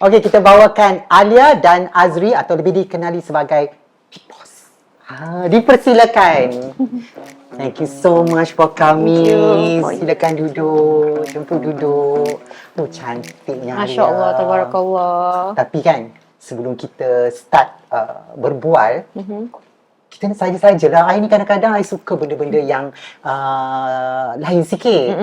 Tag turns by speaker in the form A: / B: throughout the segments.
A: Okey, kita bawakan Alia dan Azri atau lebih dikenali sebagai Big Boss. Dipersilakan. Thank you so much for coming. Silakan duduk. Jemput duduk. Oh, cantiknya Alia.
B: Masya Allah, tabarakallah.
A: Tapi kan, sebelum kita start berbual, kita saja-sajalah. I ni kadang-kadang I suka benda-benda yang lain sikit.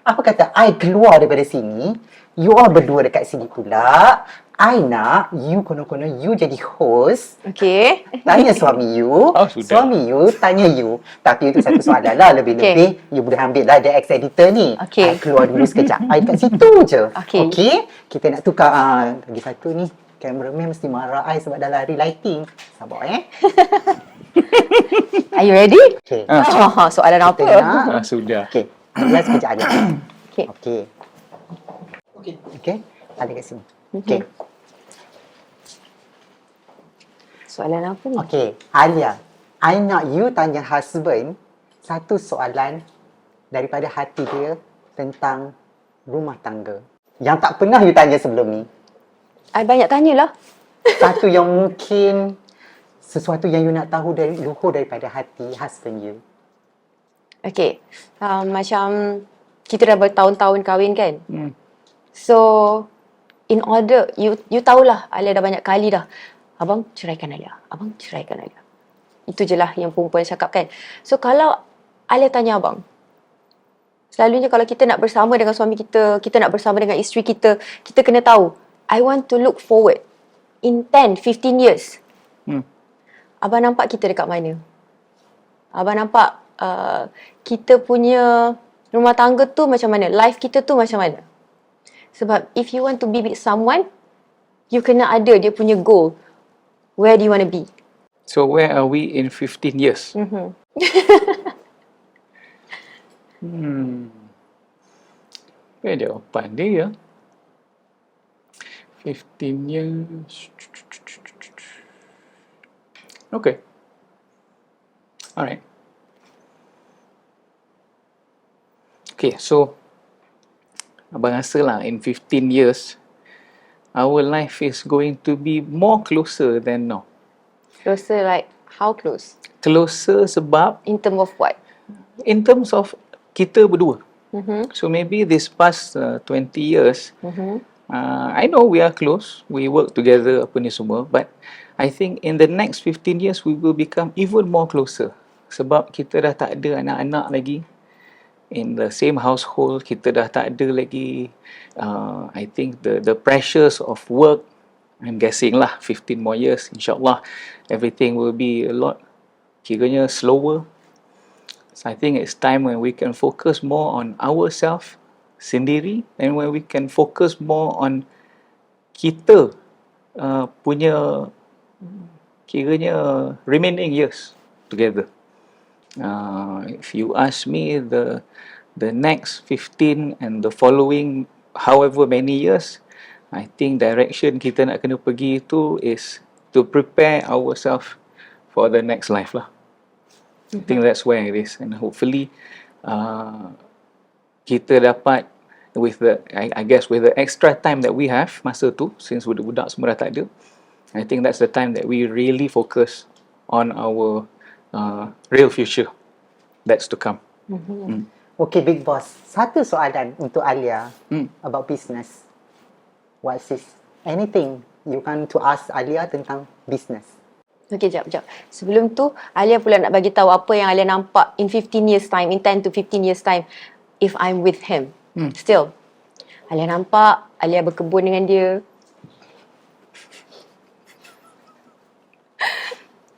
A: Apa kata I keluar daripada sini, you all berdua dekat sini pula. I nak you konon-konon you jadi host.
B: Okay.
A: Tanya suami you.
C: Sudah.
A: Suami you tanya you. Tapi itu satu soalan lah. Lebih-lebih you boleh ambil lah the ex-editor ni.
B: Okay.
A: I keluar dulu sekejap. I kat situ je. Okay. Kita nak tukar. Lagi satu ni. Cameraman mesti marah I sebab dah lari lighting. Sabar
B: Are you ready?
A: Okay.
B: Soalan apa?
A: Kita nak.
C: Sudah.
A: Okay. Lihat sekejap aja.
B: Okay.
A: Okay. Okay. Ada kat sini.
B: Mhm.
A: Okay.
B: Soalan apa ni?
A: Okay. Alia, I nak you tanya husband satu soalan daripada hati dia tentang rumah tangga. Yang tak pernah you tanya sebelum ni.
B: I banyak tanyalah.
A: Satu yang mungkin sesuatu yang you nak tahu dari luhur daripada hati husband you.
B: Okay. Macam kita dah bertahun-tahun kahwin kan? So, in order, you tahulah Alia dah banyak kali dah. Abang ceraikan Alia. Abang ceraikan Alia. Itu je lah yang perempuan cakap kan. So, kalau Alia tanya abang, selalunya kalau kita nak bersama dengan suami kita, kita nak bersama dengan isteri kita, kita kena tahu, I want to look forward in 10, 15 years. Abang nampak kita dekat mana? Abang nampak kita punya rumah tangga tu macam mana? Life kita tu macam mana? Sebab if you want to be with someone, you kena ada dia punya goal. Where do you want to be?
C: So where are we in 15 years? Apa jawapan dia? 15 years. Okay. Alright. Okay, so abang rasa lah in 15 years, our life is going to be more closer than now.
B: Closer like, how close?
C: Closer sebab
B: In terms of what?
C: in terms of kita berdua. So maybe this past 20 years, I know we are close, we work together apa ni semua, but I think in the next 15 years we will become even more closer. Sebab kita dah tak ada anak-anak lagi in the same household, kita dah tak ada lagi I think the pressures of work. I'm guessing lah 15 more years, insyaAllah everything will be a lot kiranya slower. So I think it's time when we can focus more on ourselves sendiri, and when we can focus more on kita punya kiranya remaining years together. If you ask me, the next 15 and the following however many years, I think direction kita nak kena pergi tu is to prepare ourselves for the next life lah. I think that's where it is, and hopefully kita dapat with the I guess with the extra time that we have masa tu, since budak-budak semua dah tak ada, I think that's the time that we really focus on our real future that's to come.
A: Okay, Big Boss. Satu soalan untuk Alia about business. What's this? Anything you want to ask Alia tentang business?
B: Okay, jap. Sebelum tu, Alia pula nak bagi tahu apa yang Alia nampak in 15 years time, in 10 to 15 years time, if I'm with him. Still, Alia nampak, Alia berkebun dengan dia.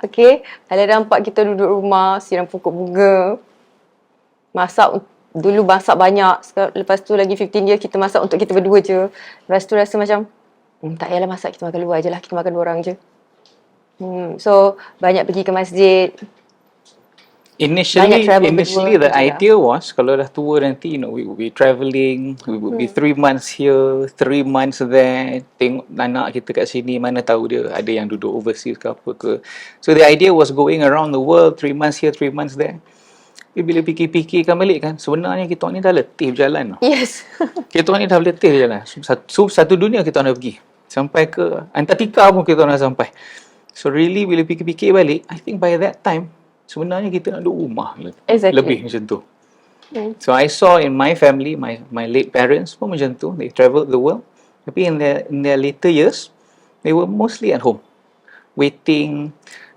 B: Okay, Alia nampak kita duduk rumah, siram pokok bunga. Masak, dulu masak banyak. Lepas tu lagi 15 years, kita masak untuk kita berdua je. Lepas tu rasa macam, tak payahlah masak, kita makan luar je lah. Kita makan 2 orang je. So, banyak pergi ke masjid.
C: Initially the
B: berdua,
C: idea was kalau dah tua nanti, we would be travelling, we would be 3 months here, 3 months there, tengok anak kita kat sini, mana tahu dia ada yang duduk overseas ke apa ke. So the idea was going around the world, 3 months here, 3 months there. Tapi bila fikir-fikirkan balik kan, sebenarnya kita ni dah letih berjalan.
B: Yes.
C: Kita ni dah letih berjalan. So, satu dunia kita nak pergi. Sampai ke Antartika pun kita nak sampai. So really bila fikir-fikir balik, I think by that time sebenarnya kita nak duduk rumah
B: Exactly.
C: lebih macam tu. So I saw in my family, my late parents pun macam tu. They travelled the world. Tapi in their later years, they were mostly at home, waiting,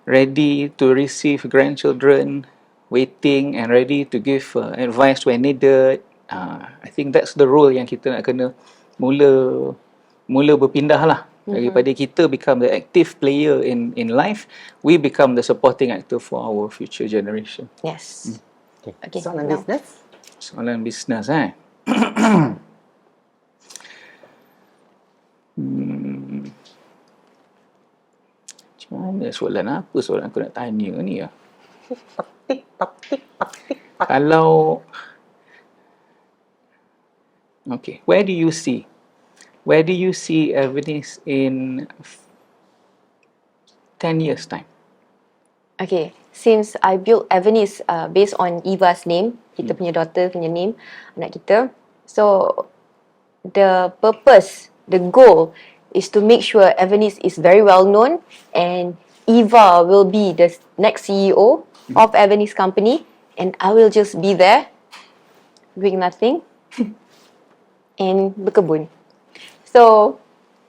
C: ready to receive grandchildren, waiting and ready to give advice when needed. I think that's the role yang kita nak kena mula berpindah lah. Daripada kita become the active player in life, we become the supporting actor for our future generation.
B: Yes. Okay,
A: Soalan
B: now.
A: bisnes?
C: Soalan bisnes Macam mana soalan aku nak tanya ni ya? Kalau okay, where do you see Evenice in 10 years time?
B: Okay, since I built Evenice based on Eva's name, kita punya daughter punya name, anak kita. So, the purpose, the goal is to make sure Evenice is very well known and Eva will be the next CEO of Evenice company and I will just be there doing nothing and berkebun. So,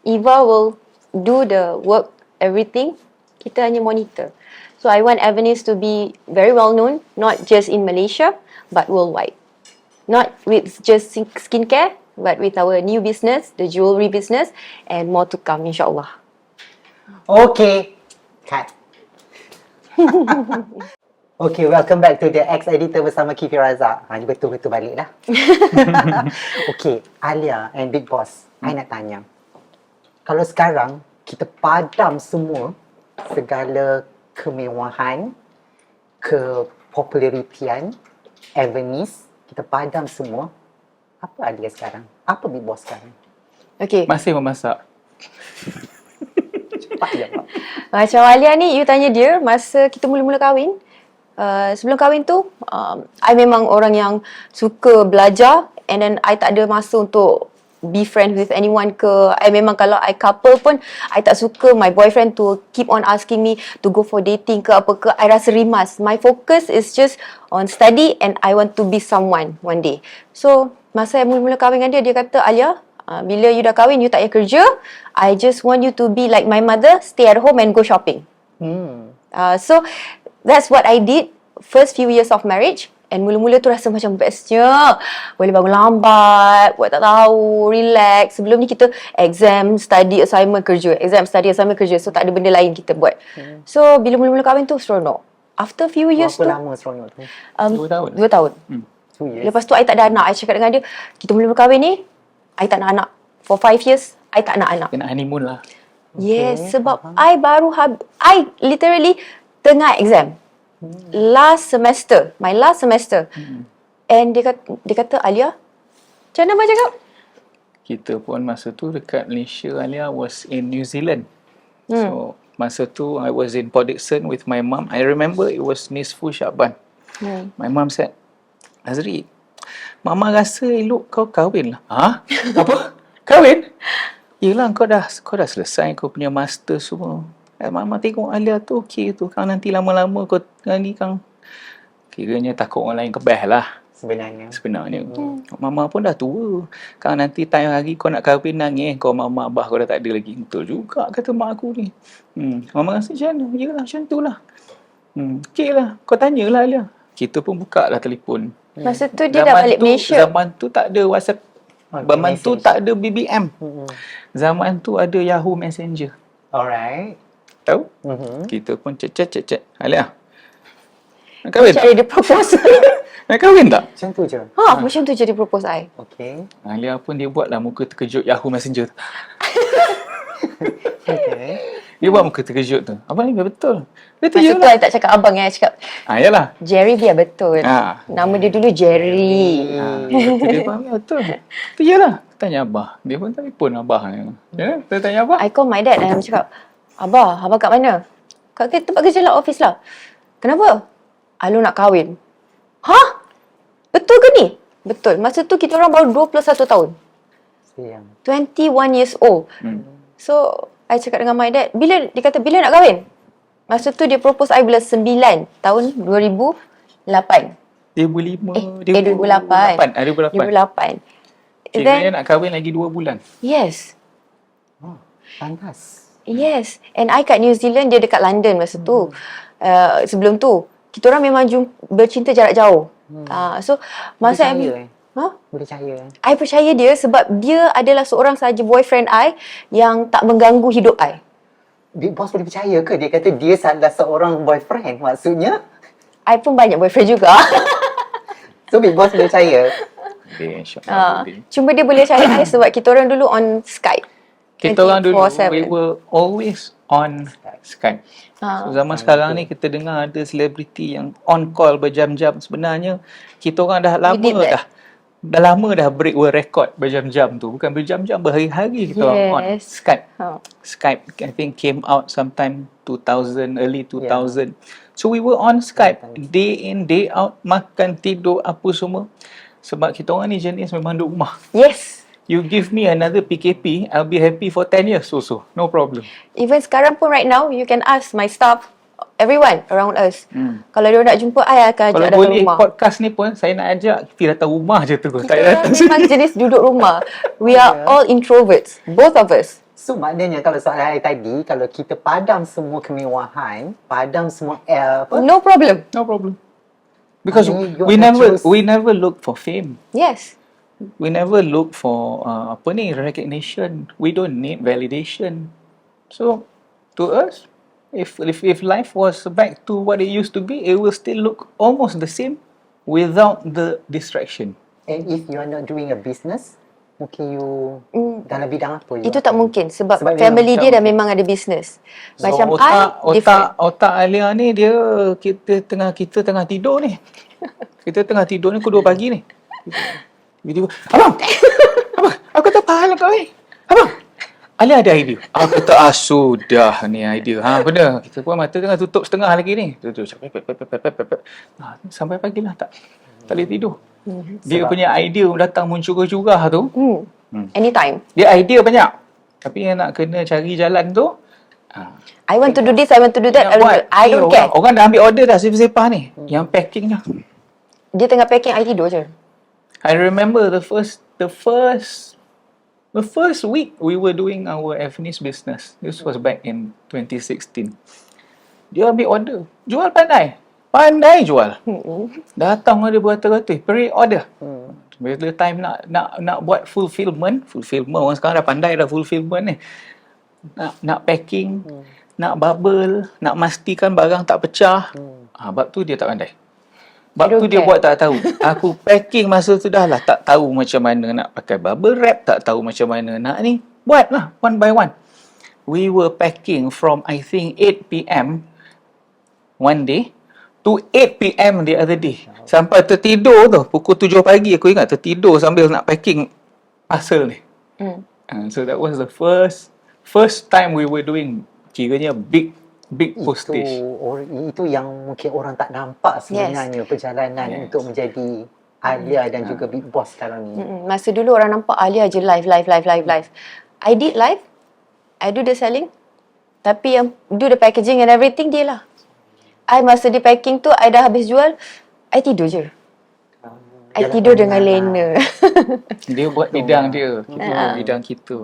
B: Eva will do the work, everything. Kita hanya monitor. So, I want Evenice to be very well known, not just in Malaysia, but worldwide. Not with just skincare, but with our new business, the jewelry business, and more to come, insyaAllah.
A: Okay. Cut. Okay, welcome back to the Ex-Editor bersama Kifi Razak. Ni betul-betul balik lah. Okay, Alia and Big Boss, I nak tanya. Kalau sekarang, kita padam semua segala kemewahan, kepopularitian, Evenice, kita padam semua. Apa Alia sekarang? Apa Big Boss sekarang?
B: Okay.
C: Masih memasak.
A: Cepat jawab.
B: Macam Alia ni, you tanya dia masa kita mula-mula kahwin. Sebelum kahwin tu, I memang orang yang suka belajar and then I tak ada masa untuk be friends with anyone ke. I memang kalau I couple pun, I tak suka my boyfriend to keep on asking me to go for dating ke apa ke. I rasa rimas. My focus is just on study and I want to be someone one day. So, masa I mula-mula kahwin dengan dia, dia kata, Alia, bila you dah kahwin, you tak payah kerja. I just want you to be like my mother, stay at home and go shopping. So, that's what I did first few years of marriage. And mula-mula tu rasa macam bestnya. Boleh bangun lambat, buat tak tahu, relax. Sebelum ni kita exam, study, assignment, kerja. Exam, study, assignment, kerja. So, tak ada benda lain kita buat. So, bila mula-mula kahwin tu, seronok. After few years
A: Berapa lama seronok tu?
C: 2 tahun.
B: 2 tahun.
A: 2 years.
B: Lepas tu, I tak ada anak. I cakap dengan dia, kita mula-mula kahwin ni, I tak nak anak. For 5 years, I tak nak anak.
C: Kena honeymoon lah.
B: Yes, sebab I baru I literally tengah exam. Last semester, my last semester. And dia kata, Alia, macam mana abang cakap?
C: Kita pun masa tu dekat Malaysia, Alia was in New Zealand. So, masa tu I was in Port Dickson with my mum. I remember it was Nisfu Syaban. My mum said, Azri, Mama rasa elok kau kahwin lah. Ha? Apa? Kahwin? Yelah, kau dah selesai kau punya master semua. Mama tengok Alia tu okey tu. Kau nanti lama-lama kau ni kang kiranya takut orang lain kebeh lah. Sebenarnya. Mama pun dah tua. Kau nanti time hari kau nak kahwin nangis. Kau mama abah kau dah tak ada lagi. Betul juga kata mak aku ni. Mama rasa macam mana? Yelah macam tu lah. Okey lah. Kau tanyalah Alia. Kita pun buka lah telefon.
B: Masa tu dia dah balik Malaysia.
C: Zaman tu tak ada WhatsApp. Zaman tu tak ada BBM. Zaman tu ada Yahoo Messenger.
A: Alright.
C: Tahu? Kita pun chat. Alia. Nak kahwin tak?
B: Cari dia propose.
C: Nak kahwin tak?
A: Macam tu je.
B: Macam tu jadi propose I.
A: Okay.
C: Alia pun dia buatlah muka terkejut Yahoo Messenger tu.
A: Okay.
C: Dia buat muka terkejut tu. Abang ni biar betul. Dia tu
B: Masa tu
C: yelah.
B: I tak cakap abang, I cakap
C: Yalah.
B: Jerry biar betul.
C: Ah.
B: Nama dia dulu Jerry.
C: Betul dia faham betul. Tu yelah. Tanya abah. Dia pun telefon abah. Ya, dia tanya abah.
B: I call my dad and I cakap, Abah kat mana? Kat tempat kerja lah, office lah. Kenapa? Alu nak kahwin. Hah? Betul ke ni? Betul. Masa tu kita orang baru 21 tahun.
A: Sayang.
B: 21 years old. So, I cakap dengan my dad, dia kata, bila nak kahwin? Masa tu dia propose I bulan 9 tahun 2008.
C: 2005,
B: 2008.
C: 2008.
B: 2008.
C: Kiranya nak kahwin lagi 2 bulan.
B: Yes.
A: Oh, panas.
B: Yes. And I kat New Zealand, dia dekat London masa tu. Sebelum tu, kita orang memang bercinta jarak jauh. So, masa
A: Percaya
B: I
A: Percaya.
B: I percaya dia sebab dia adalah seorang sahaja boyfriend I yang tak mengganggu hidup I.
A: Big Boss boleh percaya ke? Dia kata dia salah seorang boyfriend. Maksudnya,
B: I pun banyak boyfriend juga.
A: so Big Boss boleh percaya.
C: Okay, insyaAllah boleh.
B: Cuma dia boleh cari I sebab kita orang dulu on Skype.
C: Kita orang dulu,
B: 24/7.
C: we were always on Skype. So, zaman sekarang ni kita dengar ada selebriti yang on call berjam-jam. Sebenarnya kita orang dah lama
B: did that.
C: dah lama dah break world record berjam-jam tu. Bukan berjam-jam, berhari-hari kita orang on Skype. Skype I think came out sometime 2000, early 2000. So we were on Skype day in day out, makan, tidur, apa semua. Sebab kita orang ni jenis memang duduk rumah.
B: Yes.
C: You give me another PKP, I'll be happy for 10 years also. No problem.
B: Even sekarang pun right now, you can ask my staff, everyone around us. Kalau dia nak jumpa I akan
C: Kalau
B: ajak datang
C: boleh
B: rumah.
C: podcast ni pun saya nak ajak kita datang rumah je tu.
B: Kita orang memang jenis duduk rumah. We are all introverts. Both of us.
A: So maknanya kalau soalan saya tadi, kalau kita padam semua kemewahan, padam semua
B: No problem.
C: No problem. Because
A: Maknanya you
C: we
A: akan
C: never
A: choose-
C: we never look for fame.
B: Yes.
C: We never look for recognition. We don't need validation. So to us, if life was back to what it used to be, it will still look almost the same without the distraction.
A: And if you are not doing a business, mungkin you dalam bidang apa?
B: Itu tak mungkin sebab
A: Sebab
B: family
A: memang
B: dia
A: tak
B: dah memang ada business. Macam
C: So,
B: I different.
C: otak Alia ni dia kita tengah tidur ni. Kita tengah tidur ni pukul 2 pagi ni. Tiba-tiba, abang, aku tak faham kau ni. Abang, Alia ada idea. Aku kata, sudah ni idea. Benar. Kita pun mata tengah tutup setengah lagi ni. Tutup, sampai pagi lah tak boleh tidur. Dia punya idea datang muncul-curah tu.
B: Anytime.
C: Dia idea banyak. Tapi yang nak kena cari jalan tu,
B: I want to do this, I want to do that. I don't care.
C: Orang dah ambil order dah sepah-sepah ni. Yang packing dah.
B: Dia tengah packing, I tidur je.
C: I remember the first week we were doing our Japanese business. This was back in 2016. Dia ambil order. Jual pandai. Pandai jual. Datang ada beratus-ratus. Pre-order. Bila time nak buat fulfillment orang sekarang dah pandai dah fulfillment ni. Nak packing, nak bubble, nak pastikan barang tak pecah. Bab tu dia tak pandai. Bab tu dia buat tak tahu. Aku packing masa tu dah lah tak tahu macam mana nak pakai bubble wrap, tak tahu macam mana nak ni. Buatlah one by one. We were packing from I think 8 PM one day to 8 PM the other day. Sampai tertidur tu, pukul 7 pagi aku ingat tertidur sambil nak packing parcel ni. So that was the first time we were doing kiranya big postage.
A: Itu yang mungkin orang tak nampak sebenarnya perjalanan untuk menjadi Alia dan juga Big Boss sekarang ni.
B: Masa dulu orang nampak Alia je live. I did live. I do the selling. Tapi yang do the packaging and everything dia lah. I masa di packing tu, I dah habis jual, I tidur je. I tidur dengan lena.
C: Dia buat bidang dia. Kita buat bidang kita.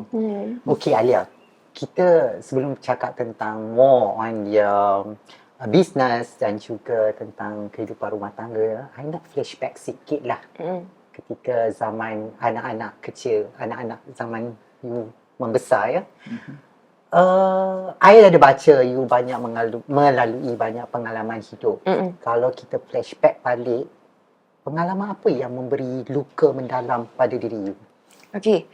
A: Okey Alia, kita sebelum cakap tentang more on your business dan juga tentang kehidupan rumah tangga, I nak flashback sikit lah. Ketika zaman anak-anak kecil, anak-anak zaman you membesar ya. I ada baca you banyak melalui banyak pengalaman hidup. Kalau kita flashback balik, pengalaman apa yang memberi luka mendalam pada diri you?
B: Okay.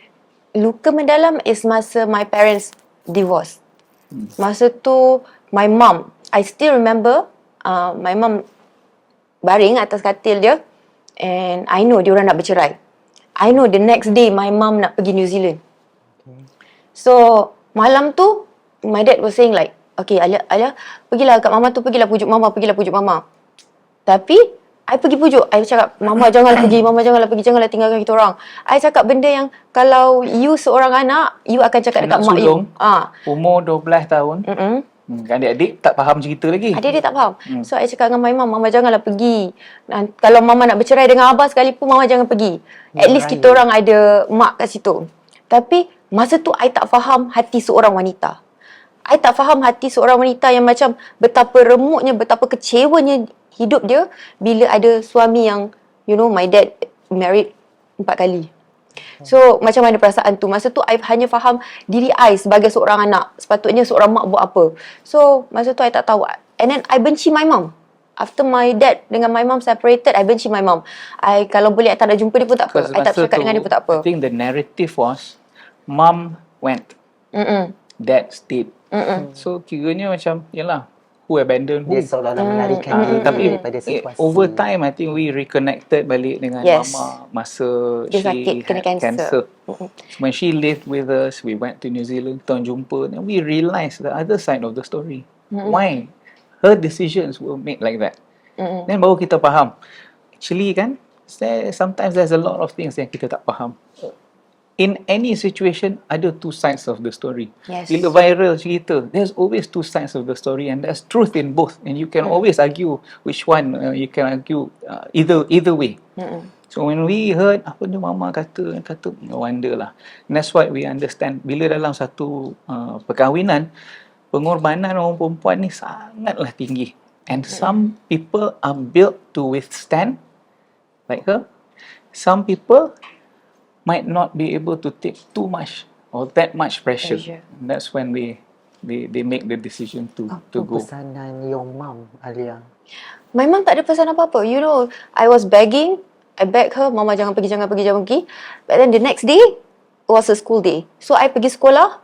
B: Luka mendalam is masa my parents divorce. Masa tu, my mom, I still remember, my mom baring atas katil dia and I know dia orang nak bercerai. I know the next day my mom nak pergi New Zealand. So, malam tu, my dad was saying like, okay, Alia, pergilah kat mama tu, pergilah pujuk mama. Tapi, I pergi pujuk. I cakap, Mama janganlah pergi, Mama janganlah pergi, janganlah tinggalkan kita orang. I cakap benda yang kalau you seorang anak, you akan cakap dekat
C: Anak
B: mak you.
C: sulung, umur 12 tahun. Adik-adik tak faham cerita lagi.
B: Adik-adik tak faham. So, I cakap dengan my mum, Mama janganlah pergi. Dan kalau Mama nak bercerai dengan Abah sekalipun, Mama jangan pergi. At least kita orang ada mak kat situ. Tapi, masa tu I tak faham hati seorang wanita. I tak faham hati seorang wanita yang macam betapa remuknya, betapa kecewanya hidup dia bila ada suami yang, you know, my dad married 4 kali. So, macam mana perasaan tu? Masa tu, I hanya faham diri I sebagai seorang anak. Sepatutnya seorang mak buat apa. So, masa tu, I tak tahu. And then, I benci my mum. After my dad dengan my mum separated, I benci my mum. I, kalau boleh, I tak nak jumpa dia pun tak apa. I tak cakap dengan dia pun tak apa.
C: I think the narrative was, mum went, dad stayed. So, kiranya macam, yelah, who abandoned who.
A: Dia seolah-olah melarikan diri
C: Tapi
A: daripada situasi.
C: over time, I think we reconnected balik dengan Mama masa
B: dia sakit, kena cancer.
C: When she lived with us, we went to New Zealand, kita jumpa, and we realised the other side of the story. Why her decisions were made like that. Then baru kita faham. Actually kan, sometimes there's a lot of things yang kita tak faham. In any situation, ada two sides of the story.
B: Yes.
C: Bila viral cerita, there's always two sides of the story and there's truth in both. And you can always argue which one, you can argue either way. So when we heard, apa ni Mama kata, no wonder lah. And that's why we understand, bila dalam satu perkahwinan, pengorbanan orang perempuan ni sangatlah tinggi. And some people are built to withstand, like her. Some people might not be able to take too much or that much pressure. And that's when they make the decision to go.
A: Apa pesanan your mum, Alia?
B: My mum tak ada pesan apa-apa. You know, I was begging. I begged her, Mama jangan pergi, jangan pergi, jangan pergi. But then the next day was a school day. So I pergi sekolah.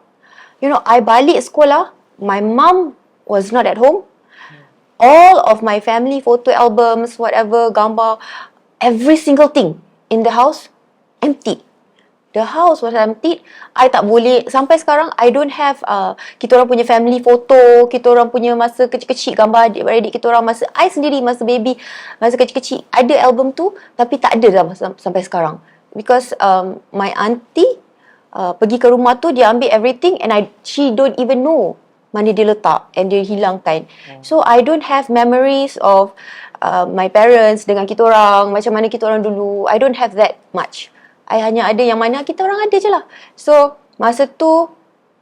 B: You know, I balik sekolah. My mum was not at home. All of my family photo albums, whatever, gambar, every single thing in the house, empty. The house was empty. I tak boleh, sampai sekarang, I don't have kita orang punya family photo, kita orang punya masa kecil-kecil, gambar adik-beradik kita orang masa, I sendiri masa baby, masa kecil-kecil, ada album tu, tapi tak ada dah sampai sekarang. Because my auntie pergi ke rumah tu, dia ambil everything and she don't even know mana dia letak and dia hilangkan. So, I don't have memories of my parents dengan kita orang, macam mana kita orang dulu. I don't have that much. I hanya ada yang mana kita orang ada je lah. So, masa tu,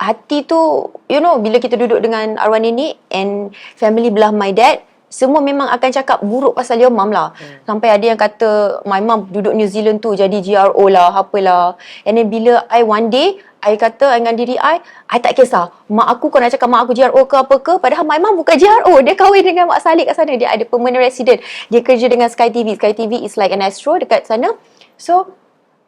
B: hati tu, you know, bila kita duduk dengan arwah nenek and family belah my dad, semua memang akan cakap buruk pasal your mum lah. Sampai ada yang kata, my mum duduk New Zealand tu jadi GRO lah, apalah. And then bila I one day, I kata dengan diri I tak kisah. Mak aku, kau nak cakap mak aku GRO ke apa ke, padahal my mum bukan GRO. Dia kahwin dengan Mak Salik kat sana. Dia ada permanent resident. Dia kerja dengan Sky TV. Sky TV is like an astro dekat sana. So,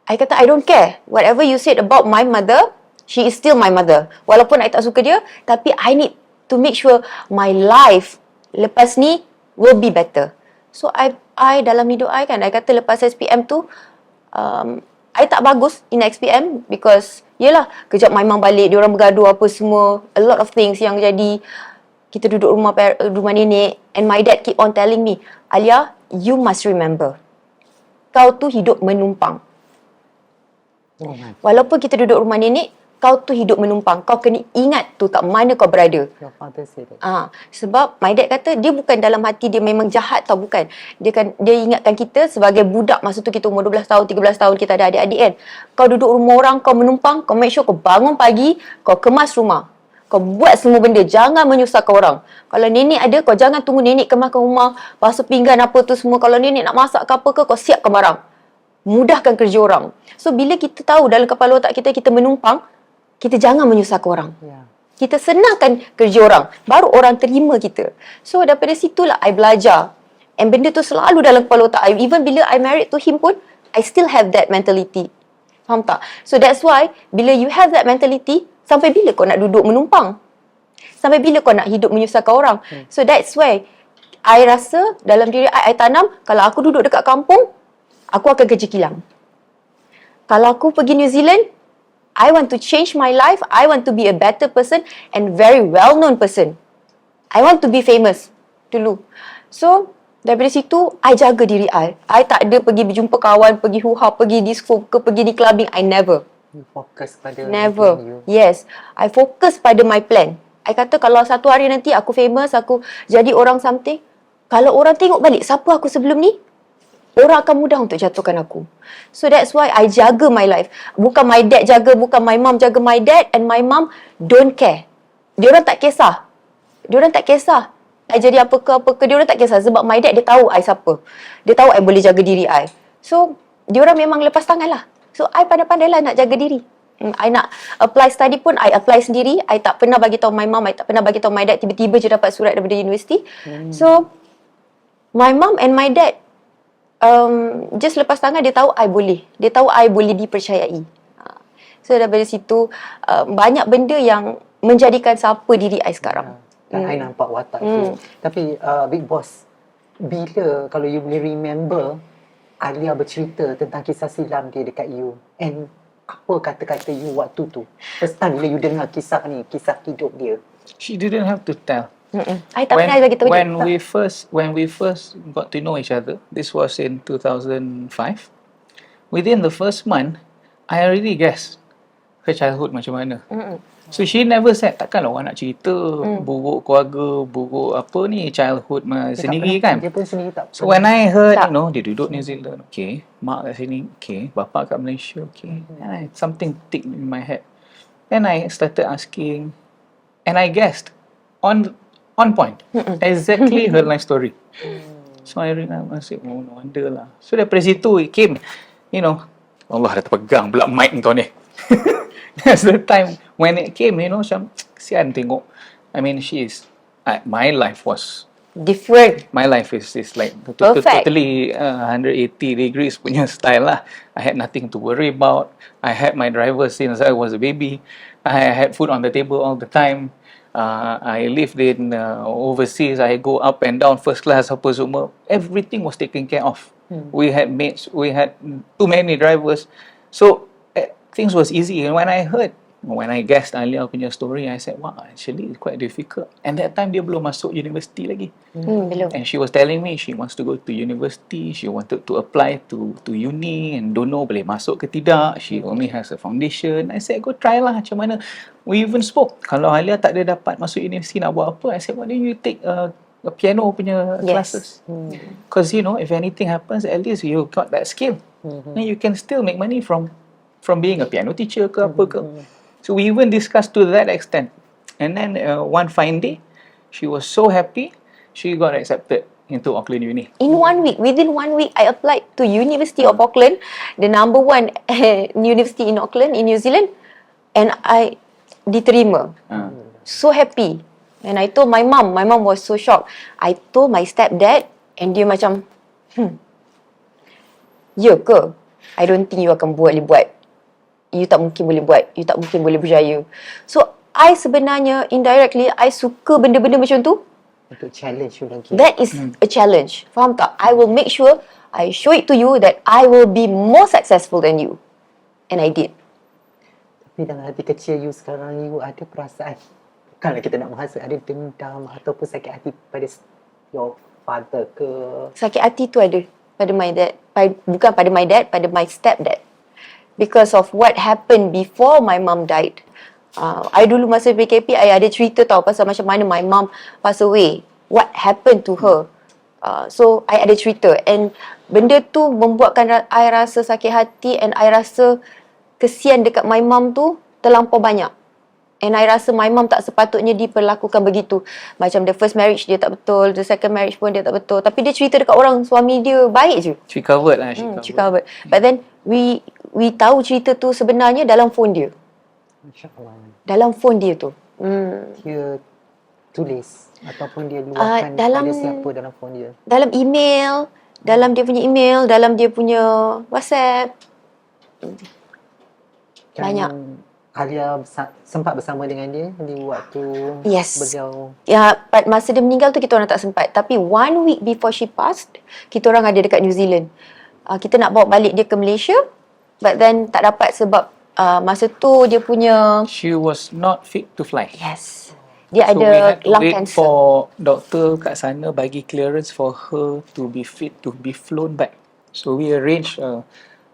B: I kata, I don't care. Whatever you said about my mother, she is still my mother. Walaupun I tak suka dia, tapi I need to make sure my life lepas ni will be better. So, I dalam hidup I kan, I kata lepas SPM tu, I tak bagus in XPM because, yelah, kejap my mum balik, diorang bergaduh apa semua, a lot of things yang jadi, kita duduk rumah nenek, and my dad keep on telling me, Alia, you must remember, kau tu hidup menumpang. Walaupun kita duduk rumah nenek, kau tu hidup menumpang. Kau kena ingat tu kat mana kau berada.
A: Your father said it.
B: Sebab my dad kata dia bukan dalam hati dia memang jahat tau, bukan. Dia ingatkan kita sebagai budak masa tu kita umur 12 tahun, 13 tahun, kita ada adik-adik kan. Kau duduk rumah orang, kau menumpang, kau make sure kau bangun pagi, kau kemas rumah. Kau buat semua benda, jangan menyusahkan orang. Kalau nenek ada, kau jangan tunggu nenek kemaskan rumah, basuh pinggan apa tu semua. Kalau nenek nak masak ke apa ke, kau siapkan barang. Mudahkan kerja orang. So, bila kita tahu dalam kepala otak kita menumpang, kita jangan menyusahkan orang. Kita senangkan kerja orang. Baru orang terima kita. So, daripada situlah I belajar. And benda tu selalu dalam kepala otak I. Even bila I married to him pun, I still have that mentality. Faham tak? So, that's why, bila you have that mentality, sampai bila kau nak duduk menumpang? Sampai bila kau nak hidup menyusahkan orang? So, that's why, I rasa dalam diri I tanam, kalau aku duduk dekat kampung, aku akan kerja kilang. Kalau aku pergi New Zealand, I want to change my life. I want to be a better person and very well-known person. I want to be famous dulu. So, Daripada situ, I jaga diri I. I tak ada pergi berjumpa kawan, pergi huha, pergi disco ke, pergi di clubbing. I never.
A: You fokus pada
B: Never.
A: plan you.
B: Yes. I fokus pada my plan. I kata kalau satu hari nanti aku famous, aku jadi orang something, kalau orang tengok balik, siapa aku sebelum ni? Orang akan mudah untuk jatuhkan aku. So that's why I jaga my life. Bukan my dad jaga, bukan my mom jaga my dad, and my mom don't care. Diorang tak kisah. Diorang tak kisah. I jadi apa ke, diorang tak kisah. Sebab my dad, dia tahu I siapa. Dia tahu I boleh jaga diri I. So, diorang memang lepas tangan lah. So, I pandai-pandai lah nak jaga diri. I nak apply study pun, I apply sendiri. I tak pernah bagi tahu my mom, I tak pernah bagi tahu my dad. Tiba-tiba je dapat surat daripada universiti. So, my mom and my dad, just lepas tangan, dia tahu I boleh. Dia tahu I boleh dipercayai. So, daripada situ, banyak benda yang menjadikan siapa diri I sekarang.
A: Dan I nampak watak tu. Tapi Big Boss, bila kalau you boleh remember Alia bercerita tentang kisah silam dia dekat you, and apa kata-kata you waktu tu first time bila you dengar kisah ni, kisah hidup dia?
C: She didn't have to tell.
B: I tak pernah bagi tahu dia.
C: When we first got to know each other, this was in 2005. Within the first month, I already guessed her childhood macam mana. So she never said, takkanlah orang nak cerita buruk keluarga, buruk apa ni, childhood sendiri kan.
A: Dia pun sendiri tak
C: So when I heard, dia duduk New Zealand, okay, mak kat sini, okay, bapa kat Malaysia, okay, and something ticked in my head. Then I started asking, and I guessed on point, exactly her life story. So I said, oh, no wonder lah. So daripada situ it came, Allah dah terpegang pula mic kau ni. That's the time when it came, macam kesian tengok. I mean, my life was
B: different.
C: My life is like
B: Perfect.
C: totally 180 degrees punya style lah. I had nothing to worry about. I had my driver since I was a baby. I had food on the table all the time. I lived in overseas. I go up and down first class apa semua. Everything was taken care of. We had mates. We had too many drivers. So things was easy. And when I guessed Alia punya story, I said, wow, actually it's quite difficult. And that time dia belum masuk university lagi.
B: Belum.
C: And she was telling me she wants to go to university. She wanted to apply to uni and don't know boleh masuk ke tidak. She only has a foundation. I said, go try lah macam mana. We even spoke. Kalau Alia tak ada dapat masuk university nak buat apa, I said, why don't you take a piano punya classes? Because if anything happens, at least you got that skill. Then you can still make money from being a piano teacher ke apa ke. So we even discussed to that extent. And then one fine day, she was so happy, she got accepted into Auckland Uni.
B: In 1 week, within 1 week, I applied to University of Auckland, the number one university in Auckland, in New Zealand, and I diterima. So happy. And I told my mom was so shocked. I told my stepdad, and dia macam, ya ke? I don't think you akan boleh buat. You tak mungkin boleh buat. You tak mungkin boleh berjaya. So, I sebenarnya, indirectly, I suka benda-benda macam tu.
A: Untuk challenge you lagi.
B: That is a challenge. Faham tak? I will make sure I show it to you that I will be more successful than you. And I did.
A: Tapi dalam hati kecil you sekarang, you ada perasaan, bukanlah kita nak menghasut, ada dendam ataupun sakit hati pada your father ke?
B: Sakit hati tu ada pada my dad. Bukan pada my dad, pada my stepdad. Because of what happened before my mom died. I dulu masa PKP, I ada cerita tau pasal macam mana my mom pass away. What happened to her. So, I ada cerita. And benda tu membuatkan I rasa sakit hati, and I rasa kesian dekat my mom tu terlampau banyak. And I rasa my mom tak sepatutnya diperlakukan begitu. Macam the first marriage dia tak betul, the second marriage pun dia tak betul. Tapi dia cerita dekat orang, suami dia baik je.
C: She covered lah.
B: She covered. But then, we tahu cerita tu sebenarnya dalam phone dia.
A: InsyaAllah.
B: Dalam phone dia tu.
A: Dia tulis ataupun dia luahkan
B: dalam-
A: pada siapa dalam phone dia?
B: Dalam email, dalam dia punya email, dalam dia punya WhatsApp.
A: Dan
B: Banyak.
A: Alia sempat bersama dengan dia di waktu
B: Yes.
A: beliau.
B: Ya, masa dia meninggal tu kita orang tak sempat. Tapi 1 week before she passed, kita orang ada dekat New Zealand. Kita nak bawa balik dia ke Malaysia, but then tak dapat sebab masa tu dia punya...
C: She was not fit to fly.
B: Yes. Dia
C: So we
B: ada
C: had to
B: lung
C: wait
B: cancer.
C: for doktor kat sana bagi clearance for her to be fit to be flown back. So we arrange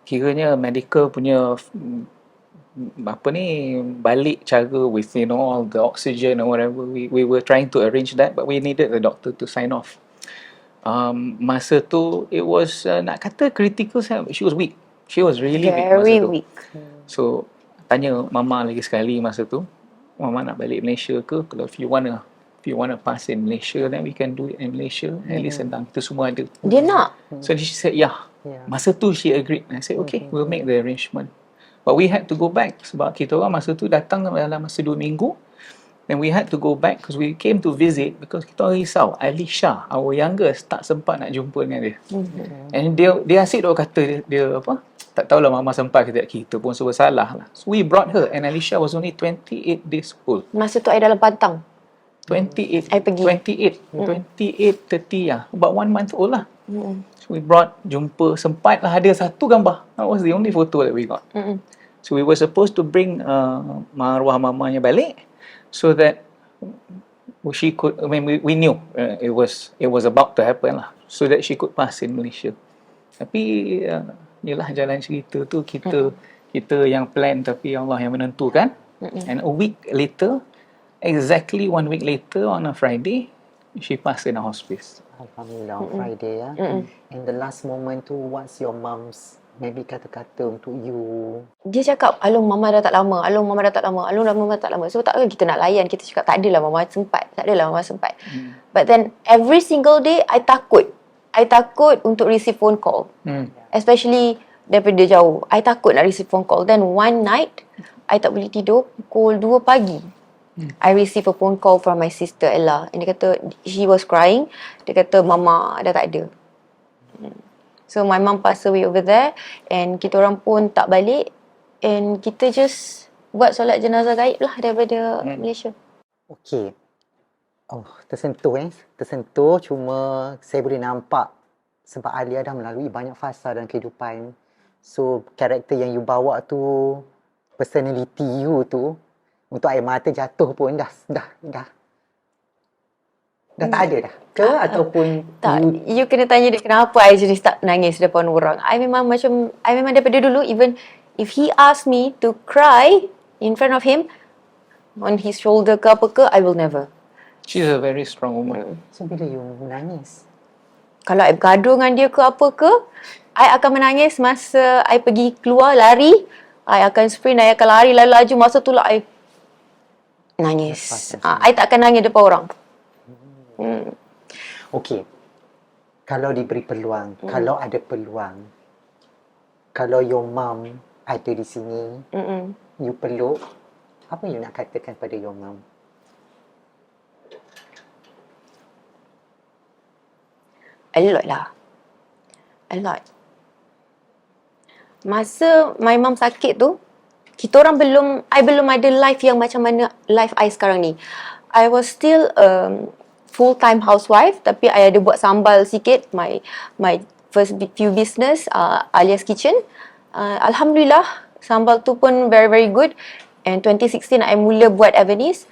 C: kiranya medical punya apa ni balik cara with all the oxygen or whatever. We were trying to arrange that, but we needed the doctor to sign off. Masa tu it was nak kata critical, she was weak. She was really weak masa
B: Very
C: tu.
B: weak.
C: So tanya mama lagi sekali masa tu, mama nak balik Malaysia ke? Kalau if you wanna pass in Malaysia, then we can do it in Malaysia. At least senang, kita semua ada.
B: Dia nak.
C: So she said, yeah. Masa tu she agreed. And I said, okay, we'll make the arrangement. But we had to go back sebab kita orang masa tu datang dalam masa 2 minggu. Then we had to go back because we came to visit because kita orang risau. Alisha, our youngest, tak sempat nak jumpa dengan dia. And dia asyik duk kata dia apa? Tak tahulah mama sempat kita pun serba salah lah. So we brought her and Alisha was only 28 days old.
B: Masa tu I dalam pantang.
C: 28.
B: I pergi.
C: 28, 30 ya. About 1 month old lah. So we brought, jumpa, sempat lah ada satu gambar. That was the only photo that we got. So we were supposed to bring maruah mamanya balik so that she could, I mean, we knew it was about to happen lah. So that she could pass in Malaysia. Tapi yelah jalan cerita tu kita yang plan tapi Allah yang menentukan. And a week later, exactly 1 week later on a Friday, she passed in a hospice.
A: Alhamdulillah, on Friday ya. In the last moment tu, what's your mom's maybe kata-kata untuk you?
B: Dia cakap, Alung mama dah tak lama, Alung mama dah tak lama, Alung dah mama tak lama. So takkan kita nak layan, kita cakap tak adalah mama sempat, tak adalah mama sempat. But then every single day I takut untuk receive phone call. Especially daripada jauh. I takut nak receive phone call. Then one night I tak boleh tidur, pukul 2 pagi. I receive a phone call from my sister Ella. And dia kata, she was crying. Dia kata, mama dah tak ada. So my mom passed away over there. And kita orang pun tak balik. And kita just buat solat jenazah gaib lah daripada Malaysia.
A: Okay. Oh, tersentuh Tersentuh, cuma saya boleh nampak sebab Alia dah melalui banyak fasa dalam kehidupan. So, karakter yang you bawa tu, personality you tu, untuk air mata jatuh pun dah tak ada dah ke ataupun
B: tak, you kena tanya dia kenapa I jadi start nangis depan orang. I memang daripada dulu, even if he ask me to cry in front of him on his shoulder ke apa ke, I will never.
C: She's a very strong woman.
A: So, bila you menangis?
B: Kalau I bergaduh dengan dia ke apa ke, I akan menangis masa I pergi keluar lari. I akan sprint, I akan lari laju. Masa tu lah I nangis. I tak akan nangis depan orang.
A: Okey. Kalau diberi peluang, kalau ada peluang, kalau your mom ada di sini, you peluk, apa you nak katakan pada your mom?
B: A lot lah. A lot. Masa my mom sakit tu, I belum ada life yang macam mana life I sekarang ni. I was still full-time housewife, tapi I ada buat sambal sikit, my first few business, Alia's Kitchen. Alhamdulillah, sambal tu pun very very good. And 2016 I mula buat Avenis.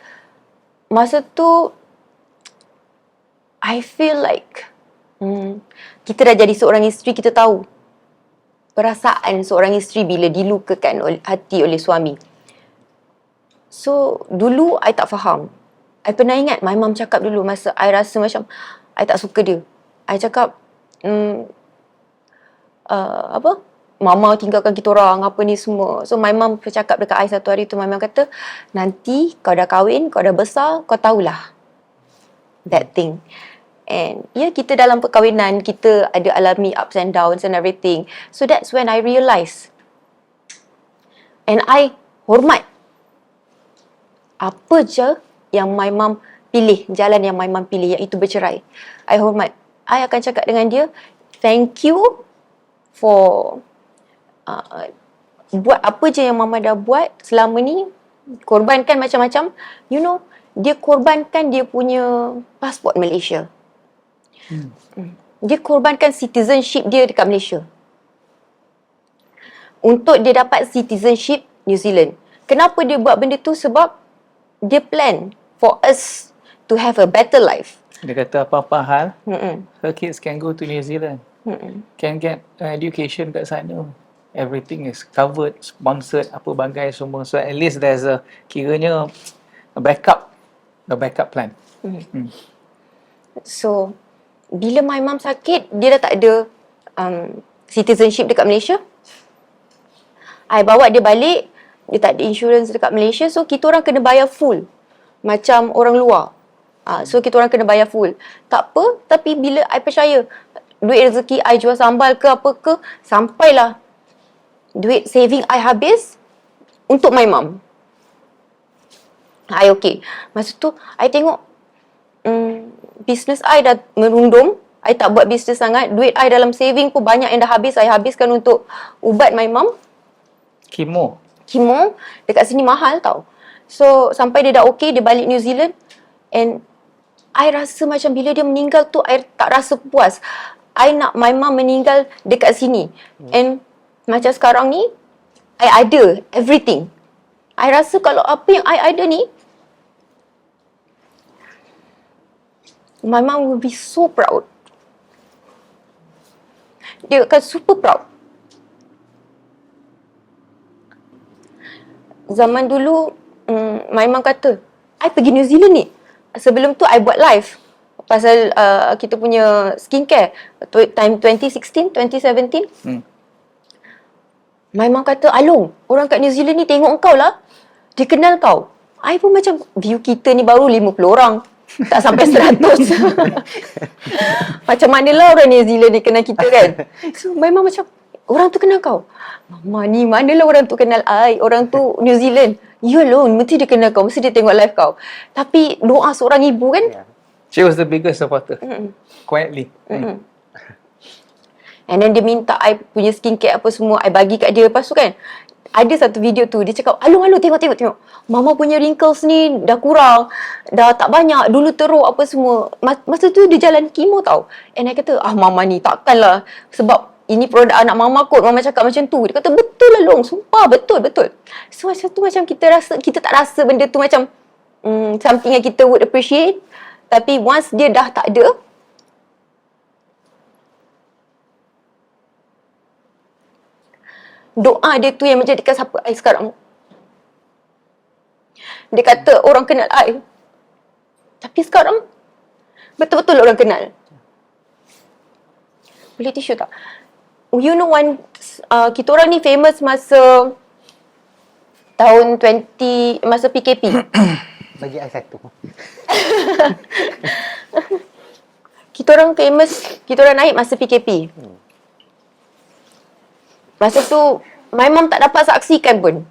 B: Masa tu I feel like kita dah jadi seorang isteri, kita tahu perasaan seorang isteri bila dilukakan hati oleh suami. So, dulu I tak faham. I pernah ingat my mum cakap dulu masa I rasa macam I tak suka dia. I cakap, mama tinggalkan kita orang, apa ni semua. So, my mum cakap dekat I satu hari tu, my mum kata, nanti kau dah kahwin, kau dah besar, kau tahulah that thing. And kita dalam perkahwinan, kita ada alami ups and downs and everything. So that's when I realise. And I hormat apa je yang my mum pilih, jalan yang my mum pilih, iaitu bercerai. I hormat. I akan cakap dengan dia, thank you for buat apa je yang mama dah buat selama ni. Korbankan macam-macam. You know, dia korbankan dia punya pasport Malaysia. Dia korbankan citizenship dia dekat Malaysia untuk dia dapat citizenship New Zealand. Kenapa dia buat benda tu? Sebab dia plan for us to have a better life.
C: Dia kata apa-apa hal,
B: Mm-mm.
C: her kids can go to New Zealand. Can get education kat sana. Everything is covered, sponsored, apa bagai semua. So at least there's a, kiranya, a backup plan.
B: So, bila my mum sakit, dia dah tak ada citizenship dekat Malaysia. I bawa dia balik, dia tak ada insurance dekat Malaysia, so kita orang kena bayar full. Macam orang luar. So, kita orang kena bayar full. Tak apa, tapi bila I percaya, duit rezeki I jual sambal ke apa ke, sampailah duit saving I habis untuk my mum. I okay. Masa tu, I tengok business I dah merundum. I tak buat business sangat. Duit I dalam saving pun banyak yang dah habis. I habiskan untuk ubat my mum.
C: Kemo.
B: Dekat sini mahal tau. So, sampai dia dah okay, dia balik New Zealand. And I rasa macam bila dia meninggal tu, I tak rasa puas. I nak my mum meninggal dekat sini. And macam sekarang ni, I ada everything. I rasa kalau apa yang I ada ni, my mum will be so proud. Dia akan super proud. Zaman dulu, my mum kata, I pergi New Zealand ni. Sebelum tu, I buat live. Pasal kita punya skincare. Time 2016, 2017. My mum kata, Along, orang kat New Zealand ni tengok kau lah. Dia kenal kau. I pun macam, view kita ni baru 50 orang. Tak sampai 100. Macam manalah orang New Zealand ni kenal kita kan. So, my mum macam, orang tu kenal kau? Mama ni, manalah orang tu kenal I. Orang tu New Zealand. You alone, mesti dia kenal kau. Mesti dia tengok live kau. Tapi doa seorang ibu kan.
C: She was the biggest supporter. Quietly.
B: And then dia minta I punya skincare apa semua, I bagi kat dia. Lepas tu kan, ada satu video tu, dia cakap, Along, tengok. Mama punya wrinkles ni dah kurang, dah tak banyak, dulu teruk apa semua. Masa tu dia jalan kemo tau. And I kata, mama ni takkanlah. Sebab ini produk anak mama kot, mama cakap macam tu. Dia kata, betul lah Long, sumpah, betul. So macam tu macam kita tak rasa benda tu macam something yang kita would appreciate. Tapi once dia dah tak ada, doa dia tu yang menjadikan siapa I sekarang. Dia kata orang kenal I. Tapi sekarang, betul-betul orang kenal. Boleh tisu tak? You know kita orang ni famous masa tahun 20, masa PKP.
A: Bagi I satu.
B: Kita orang famous, kita orang naik masa PKP. Masa tu, my mum tak dapat saksikan pun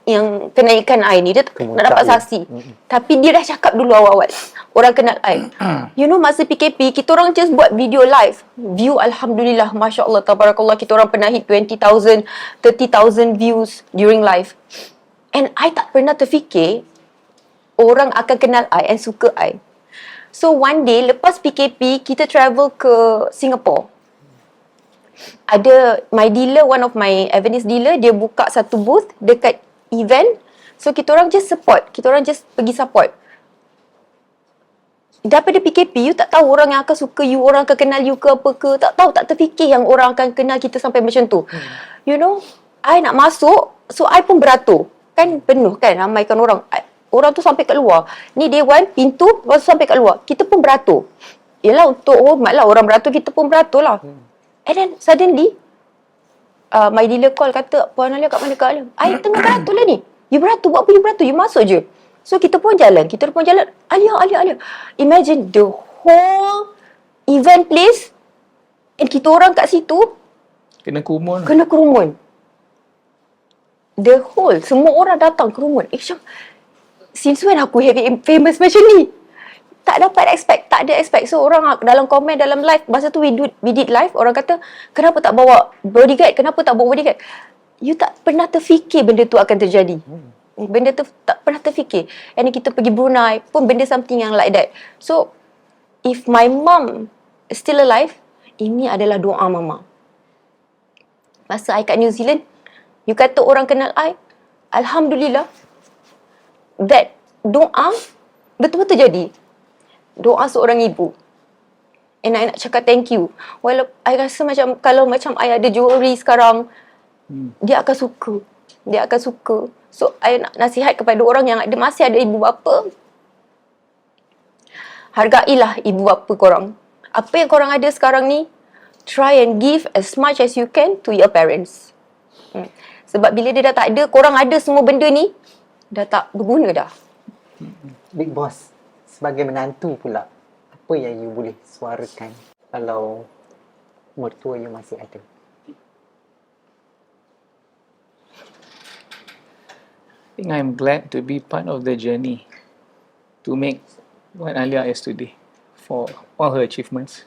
B: yang kenaikan I ni. Dia tak dapat saksi. Tapi dia dah cakap dulu awal-awal. Orang kenal I. You know, masa PKP, kita orang just buat video live. View, Alhamdulillah, Masya Allah, Tabarakallah. Kita orang pernah hit 20,000, 30,000 views during live. And I tak pernah terfikir orang akan kenal I and suka I. So, one day, lepas PKP, kita travel ke Singapore. Ada my dealer, one of my Avenue dealer, dia buka satu booth dekat event. So, kita orang just support. Kita orang just pergi support. Daripada PKP, you tak tahu orang yang akan suka you, orang akan kenal you ke apa ke. Tak tahu, tak terfikir yang orang akan kenal kita sampai macam tu. You know, I nak masuk, so I pun beratur. Kan penuh kan, ramaikan orang. Orang tu sampai kat luar. Ni day one, pintu, lepas tu sampai kat luar. Kita pun beratur. Yelah, untuk hormat lah orang beratur, kita pun beratur lah. And then suddenly, my dealer call kata, Puan Alia kat mana Kak Alia? I tengah beratur lah ni. You beratur, buat apa you beratur? You masuk je. So kita pun jalan. Alia. Imagine the whole event place and kita orang kat situ
C: Kena kumun.
B: The whole, semua orang datang kerumun. Macam, since when aku famous macam ni? Tak ada expect. So orang dalam komen, dalam live, masa tu we did live, orang kata, kenapa tak bawa bodyguard? You tak pernah terfikir benda tu akan terjadi. Benda tu tak pernah terfikir. And kita pergi Brunei pun benda something yang like that. So, if my mum is still alive, ini adalah doa mama. Masa I kat New Zealand, you kata orang kenal I, Alhamdulillah, that doa terjadi, doa seorang ibu. And I nak cakap thank you. Walau I rasa macam kalau macam I ada jewelry sekarang, dia akan suka. Dia akan suka. So I nak nasihat kepada orang yang masih ada ibu bapa, hargailah ibu bapa korang. Apa yang korang ada sekarang ni, try and give as much as you can to your parents. Sebab bila dia dah tak ada, korang ada semua benda ni, dah tak berguna dah.
A: Big Boss, sebagai menantu pula, apa yang you boleh suarakan kalau mertua you masih ada?
C: I think I'm glad to be part of the journey to make what Alia is today for all her achievements.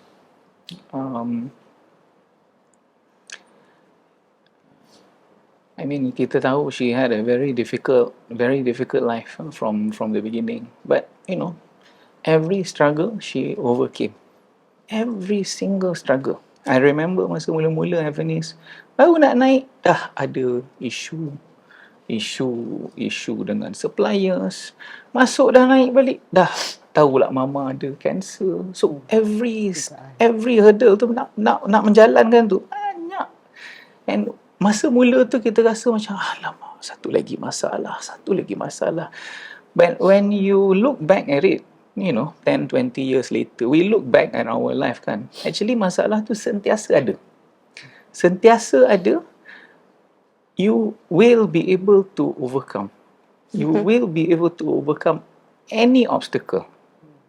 C: I mean, kita tahu she had a very difficult life from the beginning. But you know, every struggle she overcame. Every single struggle. I remember masa mula-mula Hafinis baru nak naik dah ada isu dengan suppliers. Masuk dah naik balik dah tahu lah mama ada cancer. So every hurdle tu nak menjalankan tu banyak. And masa mula tu kita rasa macam alamak, satu lagi masalah. But when you look back at it, you know, 10, 20 years later, we look back at our life kan, actually masalah tu sentiasa ada. You will be able to overcome. You will be able to overcome any obstacle.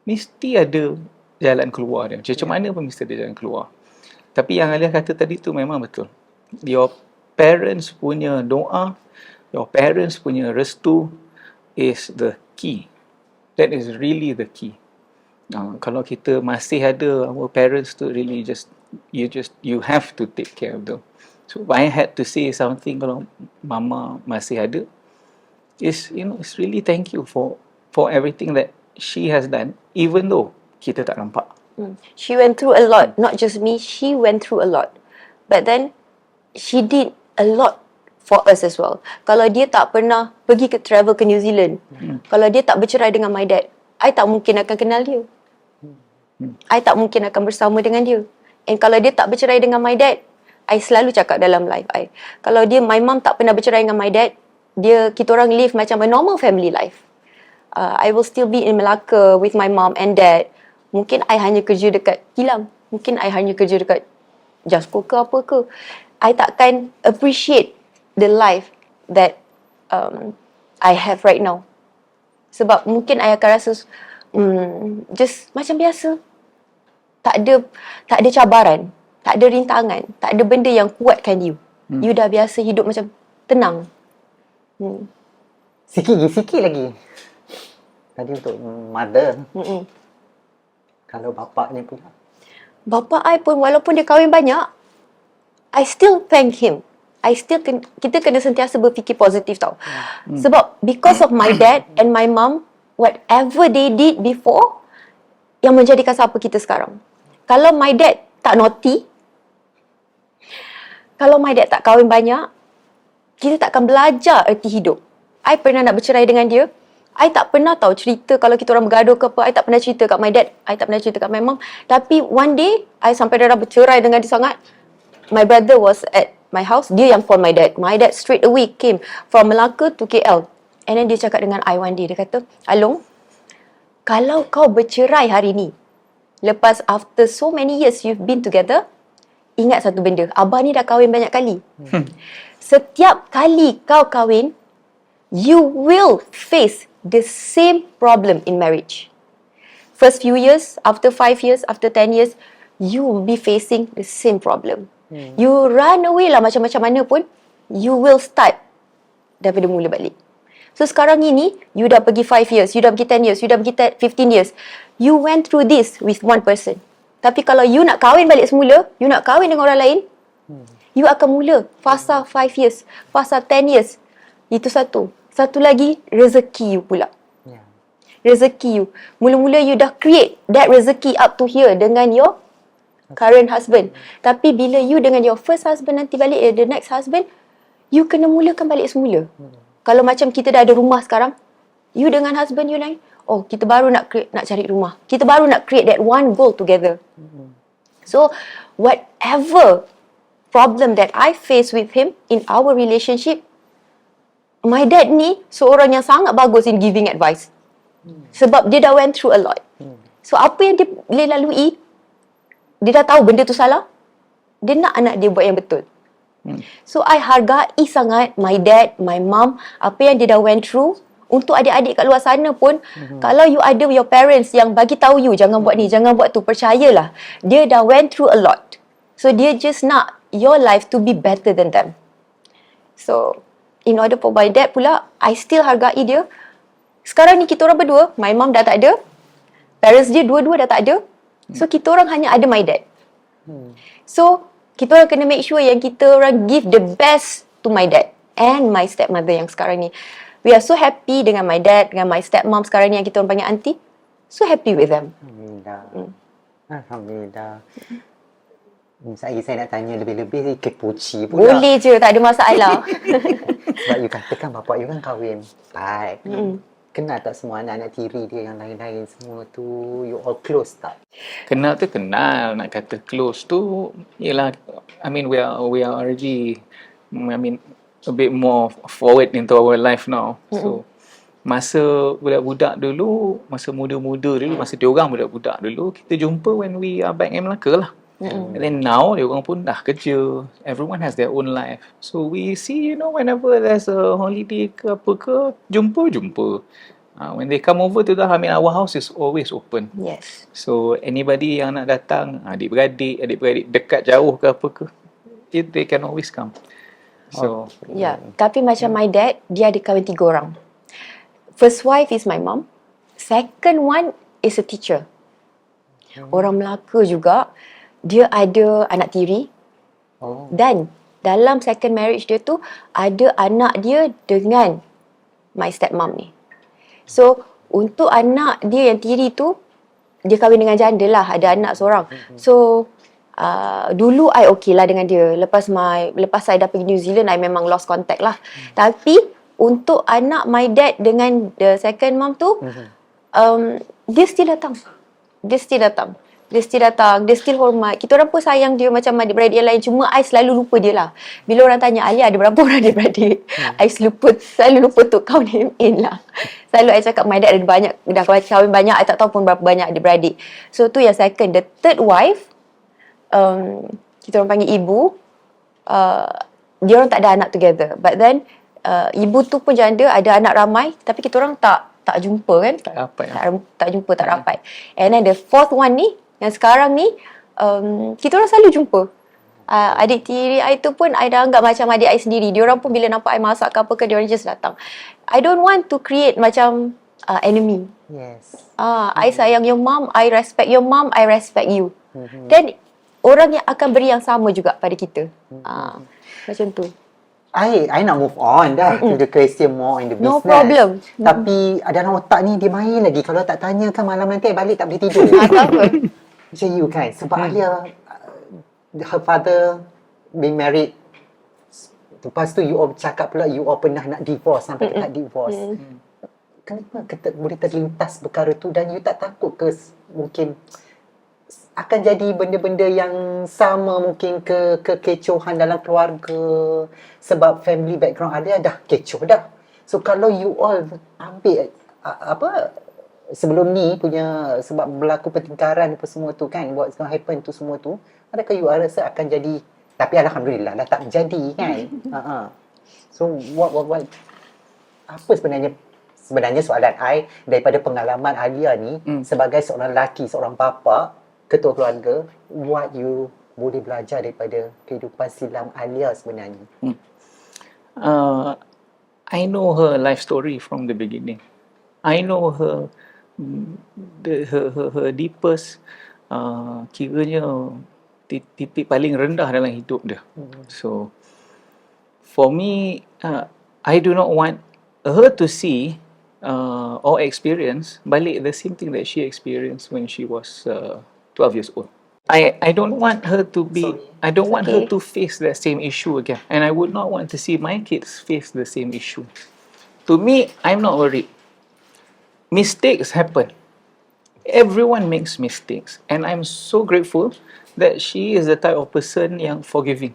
C: Mesti ada jalan keluar dia. Macam mana pun mesti ada jalan keluar. Tapi yang Alia kata tadi tu memang betul. Your parents punya doa, your parents punya restu is the key. That is really the key. Kalau kita masih ada our parents tu, really you have to take care of them. So if I had to say something kalau mama masih ada, is it's really thank you for everything that she has done, even though kita tak nampak.
B: She went through a lot. Not just me, she went through a lot. But then she did a lot for us as well. Kalau dia tak pernah pergi travel ke New Zealand, kalau dia tak bercerai dengan my dad, I tak mungkin akan kenal dia. I tak mungkin akan bersama dengan dia. And kalau dia tak bercerai dengan my dad, I selalu cakap dalam live I, kalau my mom tak pernah bercerai dengan my dad, kita orang live macam a normal family life. I will still be in Melaka with my mom and dad. Mungkin I hanya kerja dekat kilang, mungkin I hanya kerja dekat Jasco ke apa ke. I takkan appreciate the life that I have right now. Sebab mungkin I akan rasa just macam biasa. Tak ada cabaran, tak ada rintangan, tak ada benda yang kuatkan you. You dah biasa hidup macam tenang.
A: Sikit lagi. Tadi untuk mother. Kalau bapaknya pula.
B: Bapa I pun walaupun dia kahwin banyak, I still thank him. Kita kena sentiasa berfikir positif tau. Sebab because of my dad and my mom, whatever they did before, yang menjadikan siapa kita sekarang. Kalau my dad tak naughty, kalau my dad tak kahwin banyak, kita tak akan belajar erti hidup. I pernah nak bercerai dengan dia, I tak pernah tahu cerita kalau kita orang bergaduh ke apa. I tak pernah cerita kat my dad, I tak pernah cerita kat my mom. Tapi one day, I sampai dah bercerai dengan dia sangat. My brother was at my house, dia yang call my dad. My dad straight away came from Melaka to KL. And then dia cakap dengan I one day, dia kata, Along, kalau kau bercerai hari ni, lepas after so many years you've been together, ingat satu benda, Abah ni dah kahwin banyak kali. Setiap kali kau kahwin, you will face the same problem in marriage. First few years, after 5 years, after 10 years, you will be facing the same problem. You run away lah macam-macam mana pun, you will start daripada mula balik. So sekarang ini, you dah pergi 5 years, you dah pergi 10 years, you dah pergi 15 years. You went through this with one person. Tapi kalau you nak kahwin balik semula, you nak kahwin dengan orang lain, you akan mula fasa 5 years, fasa 10 years. Itu satu. Satu lagi, rezeki you pula. Rezeki you. Mula-mula you dah create that rezeki up to here dengan your current husband. Tapi bila you dengan your first husband nanti balik, the next husband, you kena mulakan balik semula. Kalau macam kita dah ada rumah sekarang, you dengan husband you lain, oh kita baru nak cari rumah. Kita baru nak create that one goal together. So whatever problem that I face with him in our relationship, my dad ni seorang yang sangat bagus in giving advice. Sebab dia dah went through a lot. So apa yang dia boleh lalui, dia dah tahu benda tu salah, dia nak anak dia buat yang betul. So I hargai sangat my dad, my mom, apa yang dia dah went through. Untuk adik-adik kat luar sana pun, kalau you ada your parents yang bagi tahu you jangan buat ni, jangan buat tu, percayalah, dia dah went through a lot. So dia just nak your life to be better than them. So in order for my dad pula, I still hargai dia. Sekarang ni kita orang berdua, my mom dah tak ada, parents dia dua-dua dah tak ada. So kita orang hanya ada my dad. So kita orang kena make sure yang kita orang give the best to my dad and my stepmother yang sekarang ni. We are so happy dengan my dad, dengan my stepmom sekarang ni yang kita orang panggil auntie. So happy with them.
A: Alhamdulillah. Alhamdulillah. Saya nak tanya lebih-lebih kepoci pula.
B: Boleh je, tak ada masalah.
A: Sebab you katakan bapak you kan kahwin 4. Kenal tak semua anak-anak tiri dia yang lain-lain semua tu? You all close tak?
C: Kenal tu kenal, nak kata close tu ialah, I mean we are already, I mean a bit more forward into our life now. So masa budak-budak dulu, masa muda-muda dulu, masa diorang budak-budak dulu, kita jumpa when we are back in Melaka lah. And then now diorang pun dah kerja, everyone has their own life. So we see, whenever there's a holiday ke apa ke, jumpa. When they come over to the, I mean our house is always open.
B: Yes.
C: So anybody yang nak datang, adik-beradik dekat jauh ke apa ke, they can always come. So
B: Ya, tapi macam my dad, dia ada kahwin 3 orang. First wife is my mom. Second one is a teacher. Orang Melaka juga. Dia ada anak tiri. Dan dalam second marriage dia tu, ada anak dia dengan my stepmom ni. So, untuk anak dia yang tiri tu, dia kahwin dengan janda lah, ada anak seorang. So, dulu I okay lah dengan dia. Lepas saya dah pergi New Zealand, I memang lost contact lah. Tapi untuk anak my dad dengan the second mom tu, dia still datang. Dia still hormat. Kita orang pun sayang dia macam adik-beradik yang lain. Cuma I selalu lupa dia lah. Bila orang tanya, Alia ada berapa orang adik-beradik? I selalu lupa to count him in lah. Selalu I cakap my dad ada banyak, dah kahwin banyak, I tak tahu pun berapa banyak adik-beradik. So tu yang second. The third wife, kita orang panggil ibu, dia orang tak ada anak together, but then ibu tu pun janda, ada anak ramai, tapi kita orang tak jumpa kan,
C: tak rapat
B: tak rapat. And then the fourth one ni, yang sekarang ni, kita orang selalu jumpa. Adik tiri I tu pun I dah anggap macam adik I sendiri. Dia orang pun bila nampak I masak ke apa ke, dia orang just datang. I don't want to create macam enemy.
A: Yes.
B: I sayang your mom, I respect your mom, I respect you. Then orang yang akan beri yang sama juga pada kita. Macam tu.
A: I nak move on dah to the question more in the business.
B: No problem.
A: Tapi dalam otak ni dia main lagi. Kalau tak tanya kan malam nanti balik tak boleh tidur.
B: Tak apa.
A: Macam you kan. Sebab Alia, her father being married. Lepas tu you all cakap pula you all pernah nak divorce, sampai dekat divorce. Kenapa boleh terlintas perkara tu dan you tak takut ke mungkin akan jadi benda-benda yang sama, mungkin kekecohan dalam keluarga sebab family background Alia dah kecoh dah. So kalau you all ambil sebelum ni punya, sebab berlaku pertengkaran apa semua tu kan, what's going to happen tu semua tu, adakah you rasa akan jadi, tapi alhamdulillah dah tak jadi kan. So what apa sebenarnya soalan I daripada pengalaman Alia ni sebagai seorang lelaki, seorang bapa, ketua keluarga, what you boleh belajar daripada kehidupan silam Alia sebenarnya?
C: I know her life story from the beginning. I know her deepest, kiranya titik paling rendah dalam hidup dia. So for me, I do not want her to see or experience balik the same thing that she experienced when she was 12 years old. I don't want her to be, I don't want her to face that same issue again. And I would not want to see my kids face the same issue. To me, I'm not worried. mistakes happen. Everyone makes mistakes, and I'm so grateful that she is the type of person yang forgiving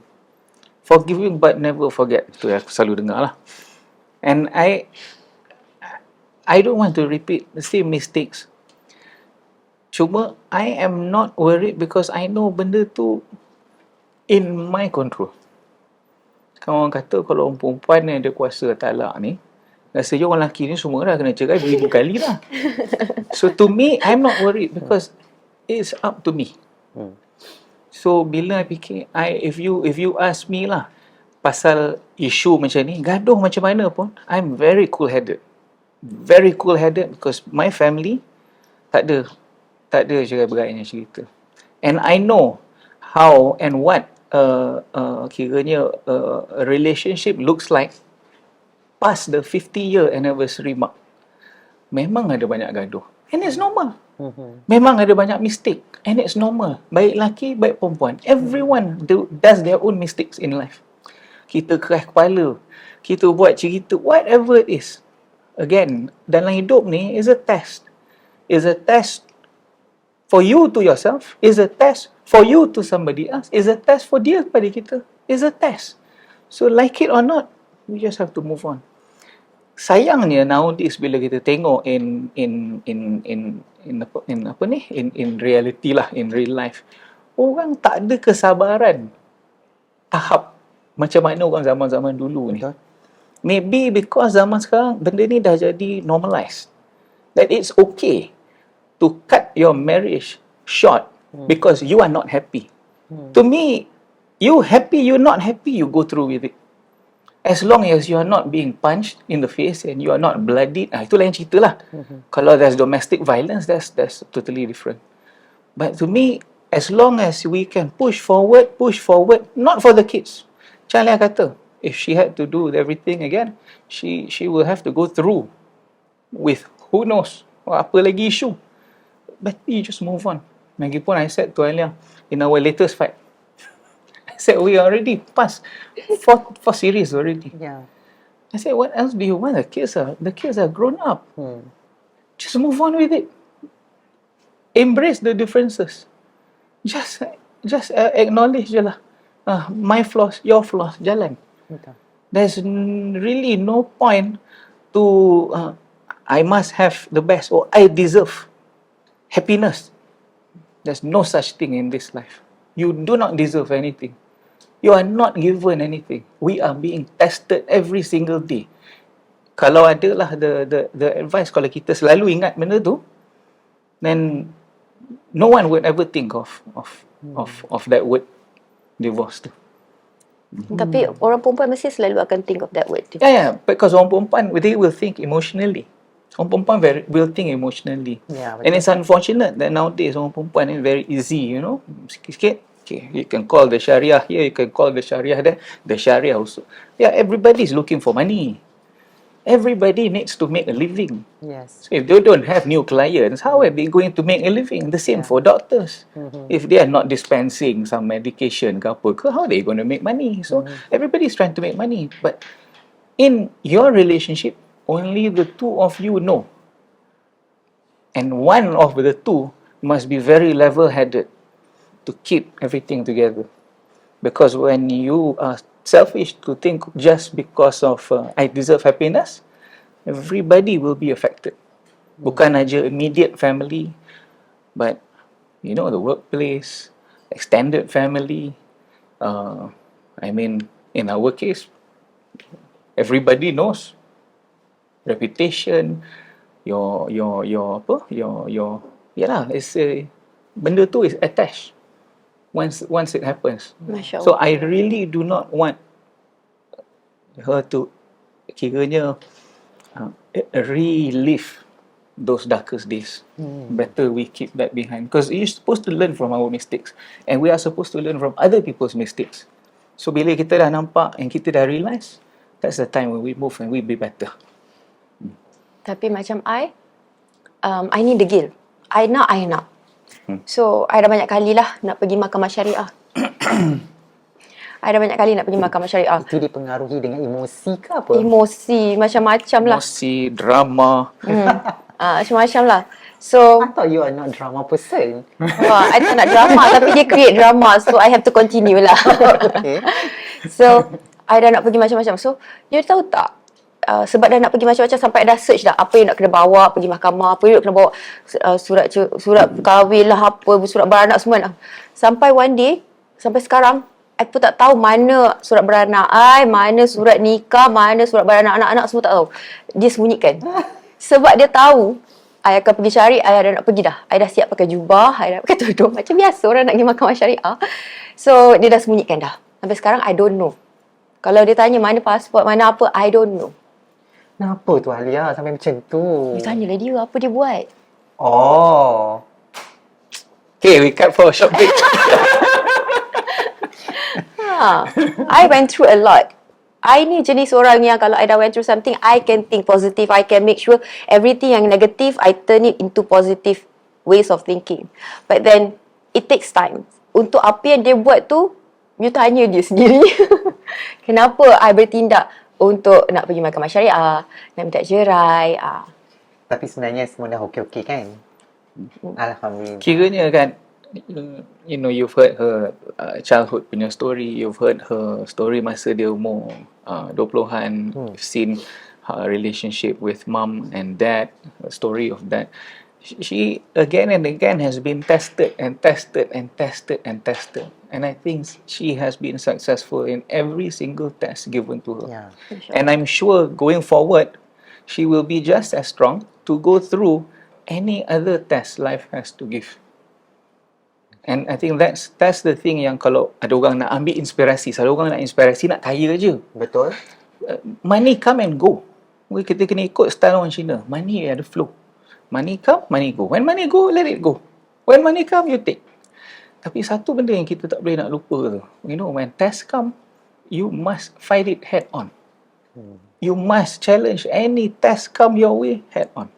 C: but never forget. Tu yang aku selalu dengar lah. And I don't want to repeat the same mistakes. Cuma I am not worried because I know benda tu in my control. Kan orang kata kalau orang perempuan ni ada kuasa talak ni, rasanya orang lelaki ni semua dah kena cerai beribu kali dah. So to me, I'm not worried because it's up to me. So bila I fikir, if you ask me lah pasal isu macam ni, gaduh macam mana pun, I'm very cool-headed. Very cool-headed because my family tak ada cerai-berai yang cerita. And I know how and what kiranya a relationship looks like past the 50-year anniversary mark. Memang ada banyak gaduh. And it's normal. Memang ada banyak mistake. And it's normal. Baik lelaki, baik perempuan. Everyone does their own mistakes in life. Kita keras kepala. Kita buat cerita. Whatever it is. Again, dalam hidup ni is a test. Is a test for you to yourself. Is a test for you to somebody else. Is a test for dia kepada kita. Is a test. So like it or not, we just have to move on. Sayangnya nowadays bila kita tengok in reality lah, in real life, orang tak ada kesabaran tahap macam mana orang zaman-zaman dulu ni. Maybe because zaman sekarang benda ni dah jadi normalized, that it's okay to cut your marriage short because you are not happy. To me, you happy, you not happy, you go through with it. As long as you are not being punched in the face and you are not bloodied, itu lain cerita lah. Kalau there's domestic violence, that's totally different. But to me, as long as we can push forward, not for the kids. Macam Alia kata, if she had to do everything again, she will have to go through with who knows apa lagi issue. But you just move on. Lagipun I said to Alia in our latest fight, I said we already past four series already.
A: Yeah.
C: I said, what else do you want? The kids are grown up. Just move on with it. Embrace the differences. Just acknowledge je lah. My flaws, your flaws, jalan. There's really no point to I must have the best or I deserve happiness. There's no such thing in this life. You do not deserve anything. You are not given anything. We are being tested every single day. Kalau ada lah the advice, kalau kita selalu ingat benda tu, then no one would ever think of that word divorce tu.
B: Tapi orang perempuan mesti selalu akan think of that word.
C: Yeah, because orang perempuan, they will think emotionally. Orang perempuan will think emotionally.
A: Yeah,
C: and it's unfortunate that nowadays orang perempuan is very easy, sikit-sikit. Okay, you can call the Sharia here, you can call the Sharia there, the Sharia also. Yeah, everybody is looking for money. Everybody needs to make a living.
A: Yes.
C: So if they don't have new clients, how are they going to make a living? The same for doctors. If they are not dispensing some medication ke apa ke, how are they going to make money? So everybody is trying to make money. But in your relationship, only the two of you know. And one of the two must be very level-headed to keep everything together. Because when you are selfish to think just because of I deserve happiness, everybody will be affected. Bukan aja immediate family, but the workplace, extended family. In our case, everybody knows reputation, benda tu is attached once it happens.
B: Masya
C: So
B: Allah.
C: I really do not want her to kiranya relive those darkest days. Better we keep that behind, because you're supposed to learn from our mistakes and we are supposed to learn from other people's mistakes. So bila kita dah nampak and kita dah realise, that's the time when we move and we be better.
B: Tapi macam I ni degil. I nak. So, I dah banyak kali lah nak pergi mahkamah syariah. I dah banyak kali nak pergi mahkamah syariah.
A: Itu dipengaruhi dengan emosi ke apa?
B: Emosi macam-macam lah.
C: Emosi, drama.
B: Macam-macam lah. So,
A: I thought you are not drama person.
B: I tak nak drama tapi dia create drama. So, I have to continue lah.
A: Okay.
B: So, I dah nak pergi macam-macam. So, you tahu tak? Sebab dah nak pergi macam-macam sampai dah search dah apa yang nak kena bawa pergi mahkamah, apa yang nak kena bawa surat kahwin lah, apa surat beranak semua lah. Sampai one day, sampai sekarang I pun tak tahu mana surat beranak I, mana surat nikah, mana surat beranak anak-anak, semua tak tahu. Dia sembunyikan. Sebab dia tahu I akan pergi syari, I dah nak pergi dah. I dah siap pakai jubah, I dah pakai tudung. Macam biasa orang nak pergi mahkamah syariah. So, dia dah sembunyikan dah. Sampai sekarang, I don't know. Kalau dia tanya mana pasport, mana apa, I don't know.
A: Kenapa tu Alia sampai macam tu?
B: You tanyalah dia, apa dia buat?
A: Oh.
C: Okay, we cut for a short break.
B: I went through a lot. I ni jenis orang yang kalau I dah went through something, I can think positive. I can make sure everything yang negative, I turn it into positive ways of thinking. But then, it takes time. Untuk apa yang dia buat tu, you tanya dia sendiri. Kenapa I bertindak untuk nak pergi mahkamah syariah, nak minta cerai.
A: Tapi sebenarnya semua dah okey-okey kan? Alhamdulillah.
C: Kiranya kan, you know, you've heard her childhood punya story, you've heard her story masa dia umur 20-an, you've seen her relationship with mom and dad, the story of that. She again and again has been tested and tested and tested and tested. And I think she has been successful in every single test given to her.
A: Yeah.
C: And I'm sure going forward, she will be just as strong to go through any other test life has to give. And I think that's the thing yang kalau ada orang nak ambil inspirasi, selalu orang nak inspirasi nak kaya je.
A: Betul?
C: Money come and go. Kita kena ikut style orang Cina. Money ada flow. Money come, money go. When money go, let it go. When money come, you take. Tapi satu benda yang kita tak boleh nak lupa tu. You know, when test come, you must fight it head on. You must challenge any test come your way head on.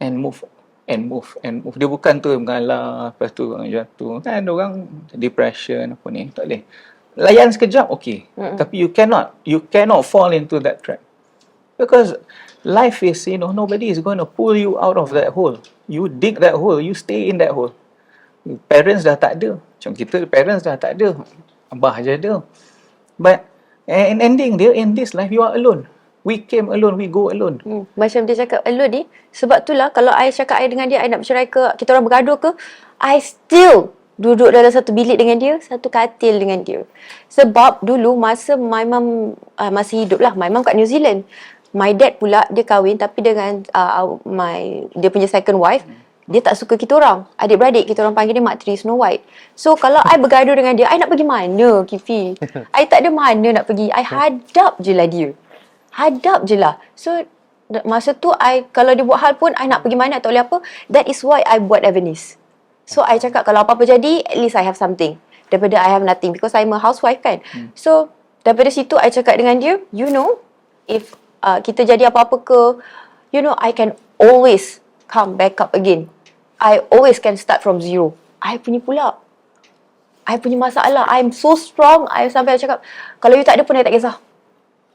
C: And move. And move. And move. Dia bukan tu mengalah, lepas tu orang jatuh. Kan ada orang depression, apa ni. Tak boleh. Layan sekejap, okay. Tapi you cannot fall into that trap. Because life is, you know, nobody is going to pull you out of that hole. You dig that hole, you stay in that hole. Parents dah tak ada. Macam kita, parents dah tak ada. Abah je ada. But, in ending dia, in this life, you are alone. We came alone, we go alone.
B: Macam dia cakap alone ni, sebab itulah kalau I cakap I dengan dia, I nak bercerai ke, kita orang bergaduh ke, I still duduk dalam satu bilik dengan dia, satu katil dengan dia. Sebab dulu masa my mum masih hidup lah, my mum kat New Zealand. My dad pula, dia kahwin tapi dengan dia punya second wife, dia tak suka kita orang. Adik-beradik, kita orang panggil dia Mak Tri Snow White. So, kalau I bergaduh dengan dia, I nak pergi mana, Kifi? I tak ada mana nak pergi. I hadap je lah dia. Hadap je lah. So, masa tu, kalau dia buat hal pun, I nak pergi mana, tak boleh apa. That is why I buat Avenis. So, I cakap, kalau apa-apa jadi, at least I have something. Daripada I have nothing. Because I'm a housewife kan. So, daripada situ, I cakap dengan dia, you know, if kita jadi apa-apa ke, you know, I can always come back up again. I always can start from zero. I punya pula. I punya masalah. I'm so strong. I sampai cakap, kalau you tak ada pun, I tak kisah.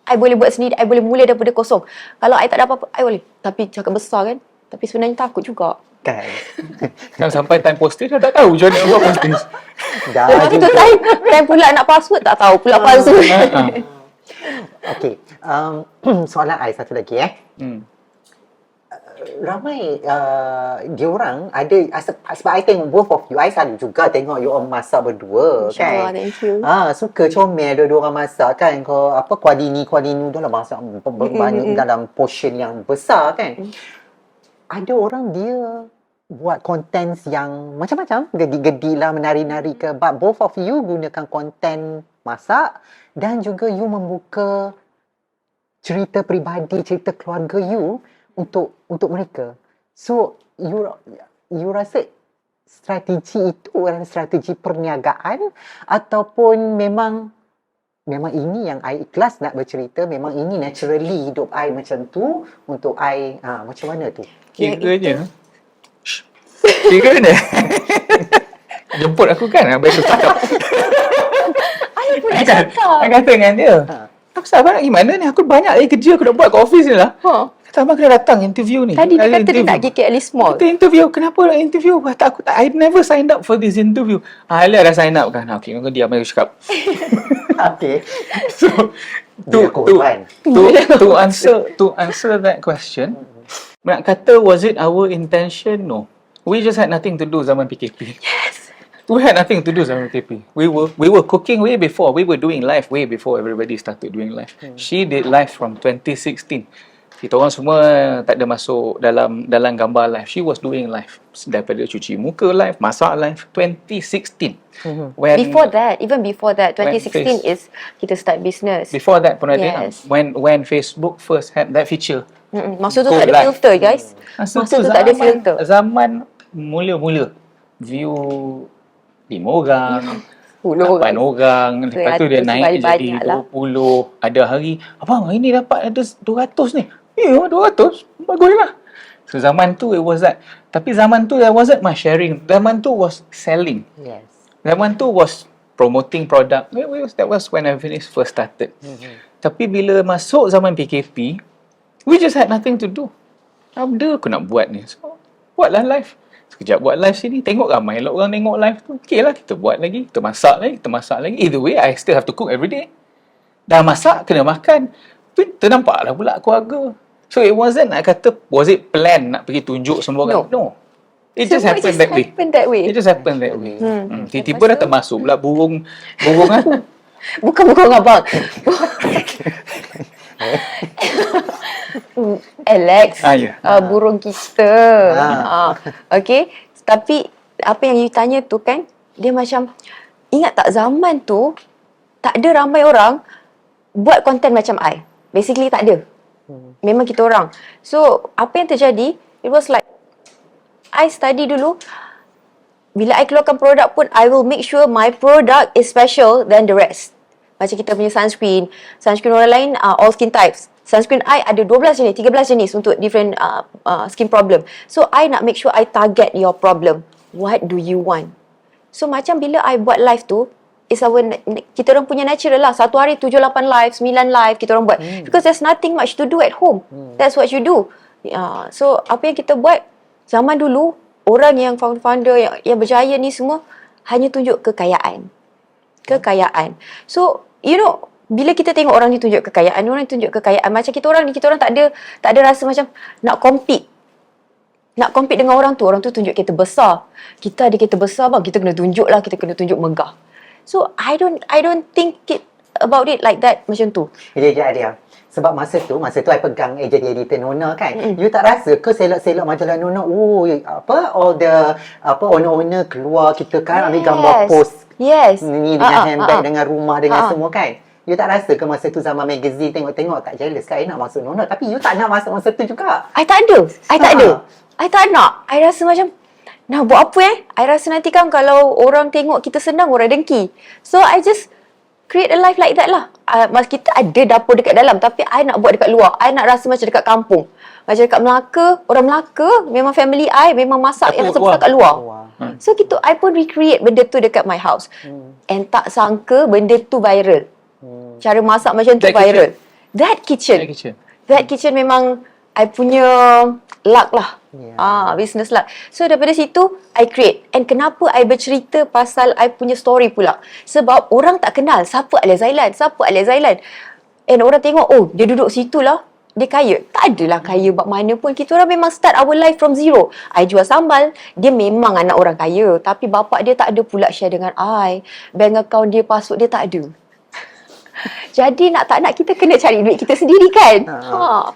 B: I boleh buat sendiri. I boleh mula daripada kosong. Kalau I tak ada apa-apa, I boleh. Tapi cakap besar kan. Tapi sebenarnya takut juga.
A: Kan?
C: Kan sampai time postage dah tak tahu macam mana buat postage.
A: Dah
B: Lepas tu time pula nak password, tak tahu pula password.
A: Okay. Soalan I satu lagi ramai diorang ada sebab I tengok both of you, I selalu juga tengok you orang masak berdua
B: InsyaAllah,
A: kan.
B: thank you.
A: Suka comel dua orang masak kan. Kau apa kualini dalam masak banyak dalam portion yang besar kan. Ada orang dia buat content yang macam-macam, gedi-gedi lah, menari-nari ke, but both of you gunakan content masak dan juga you membuka cerita peribadi, cerita keluarga you untuk mereka. So you rasa strategi itu adalah strategi perniagaan ataupun memang ini yang I ikhlas nak bercerita, memang ini naturally hidup I macam tu untuk I macam mana tu?
C: Kiranya Jemput aku kan, habis tu cakap.
B: I pun
C: I kata dengan dia, apa sabar nak pergi mana ni? Aku banyak lagi kerja aku nak buat kat office ni lah. Kata abang kena datang interview ni.
B: Tadi dia
C: Ada
B: kata dia nak pergi KLE Mall.
C: Kita interview. Kenapa nak interview? Kata aku I never signed up for this interview. Alah dah sign up kan. Okay, kau diam aku cakap.
A: Okay.
C: So
A: Dia korban.
C: to answer that question, nak kata was it our intention? No. We just had nothing to do zaman PKP.
B: Yes.
C: We had nothing to do zaman PKP. We were cooking way before. We were doing live way before everybody started doing live. She did live from 2016. Kita orang semua tak ada masuk dalam gambar live. She was doing live. Daripada cuci muka live, masak live 2016. When
B: Even before that, 2016 is kita start business.
C: Before that pun ada.
B: Yes.
C: When Facebook first had that feature.
B: Masa tu
C: Go
B: tak ada
C: live.
B: filter, guys.
C: Masa
B: Masa tu tak ada filter.
C: Zaman mula-mula. View 5 orang,
B: 10
C: 8 orang. Lepas tu dia
B: 100
C: naik jadi
B: banyak lah.
C: 20. Ada hari, abang hari ni dapat ada 200 ni. Ya, 200. Baguslah. So zaman tu it was that. Tapi zaman tu there wasn't much sharing. Zaman tu was selling.
A: Yes.
C: Zaman tu was promoting product. That was when I first started. Tapi bila masuk zaman PKP, we just had nothing to do. Apa aku nak buat ni? So, buatlah live. Sekejap buat live sini, tengok ramai lah orang tengok live tu. Okay lah, kita buat lagi, kita masak lagi. Either way, I still have to cook every day. Dah masak, kena makan. Ternampaklah pula keluarga. So it wasn't nak kata, was it plan nak pergi tunjuk semua orang? No. It just happened that way. It just happened that way. Tiba-tiba dah termasuk pula burung aku.
B: Bukan burung abang. Alex,
C: Ya.
B: burung kita. Okay, tapi apa yang you tanya tu kan, dia macam, ingat tak zaman tu tak ada ramai orang buat konten macam I. Basically tak ada. Memang kita orang. So apa yang terjadi, it was like I study dulu. Bila I keluarkan produk pun, I will make sure my product is special than the rest. Macam kita punya sunscreen orang lain all skin types. Sunscreen I ada 12 jenis, 13 jenis untuk different skin problem. So I nak make sure I target your problem. What do you want? So macam bila I buat live tu, is kita orang punya natural lah. Satu hari 7-8 live, 9 live kita orang buat. Because there's nothing much to do at home. That's what you do. So apa yang kita buat zaman dulu, orang yang founder yang berjaya ni semua hanya tunjuk kekayaan. So you know, bila kita tengok orang ni tunjuk kekayaan, macam kita orang tak ada rasa macam nak compete dengan orang tu tunjuk kereta besar. Kita ada kereta besar bang, kita kena tunjuk lah, kita kena tunjuk megah. So I don't think about it like that macam tu.
A: Dia. Sebab masa tu I pegang jadi editor Nona kan. You tak rasa ke selok-selok majalah Nona, all the owner-owner keluar kita kan, ambil gambar post.
B: Yes.
A: Ni dengan handbag, dengan rumah, dengan semua kan. You tak rasa ke masa tu zaman magazine tengok-tengok tak jealous kan, I nak masuk Nona, tapi you tak nak masuk masa tu juga.
B: I tak ada. I tak nak. I rasa macam nak buat apa I rasa nanti kan kalau orang tengok kita senang, orang dengki. So I just create a life like that lah. Mas kita ada dapur dekat dalam, tapi I nak buat dekat luar. I nak rasa macam dekat kampung. Macam dekat Melaka, orang Melaka memang family I memang masak yang rasa kat luar. So gitu, I pun recreate benda tu dekat my house. And tak sangka benda tu viral. Cara masak macam tu viral. That kitchen memang I punya luck lah. Business luck. So daripada situ I create. And kenapa I bercerita pasal I punya story pula? Sebab orang tak kenal siapa Alia Zailan. And orang tengok, oh dia duduk situ lah, dia kaya. Tak adalah kaya buat mana pun. Kita orang memang start our life from zero. I jual sambal, dia memang anak orang kaya, tapi bapak dia tak ada pula share dengan I. Bank account dia, password dia tak ada. Jadi tak nak kita kena cari duit kita sendiri kan.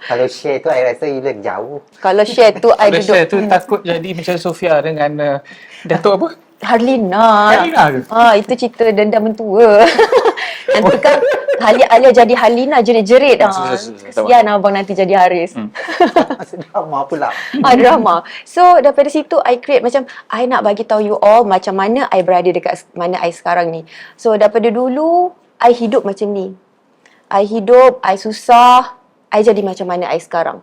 A: Kalau share tu I rasa you lagi jauh.
B: Kalau share tu I duduk.
C: Share tu takut jadi macam Sofia dengan Datuk apa?
B: Harlina
C: ke?
B: Itu cerita dendam mentua. Nanti kan Alia jadi Harlina jerit-jerit. Kesian abang nanti jadi Haris.
A: Drama pula.
B: Drama. So daripada situ I create macam I nak bagi tahu you all macam mana I berada dekat mana I sekarang ni. So daripada dulu I hidup macam ni. I susah, I jadi macam mana I sekarang.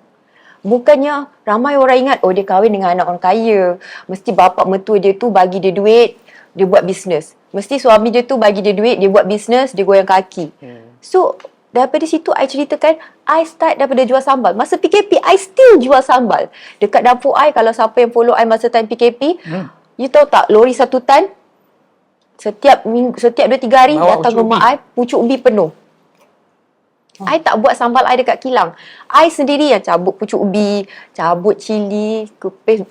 B: Bukannya ramai orang ingat, dia kahwin dengan anak orang kaya, mesti bapa mertua dia tu bagi dia duit, dia buat bisnes. Mesti suami dia tu bagi dia duit, dia buat bisnes, dia goyang kaki. So, daripada situ I ceritakan, I start daripada jual sambal. Masa PKP, I still jual sambal. Dekat dapur I, kalau siapa yang follow I masa time PKP, you tahu tak, lori 1 tan, setiap 2-3 hari
C: Bawa
B: datang
C: pucuk
B: rumah
C: ubi.
B: I, pucuk ubi penuh. I tak buat sambal I dekat kilang. I sendiri yang cabut pucuk ubi, cabut cili,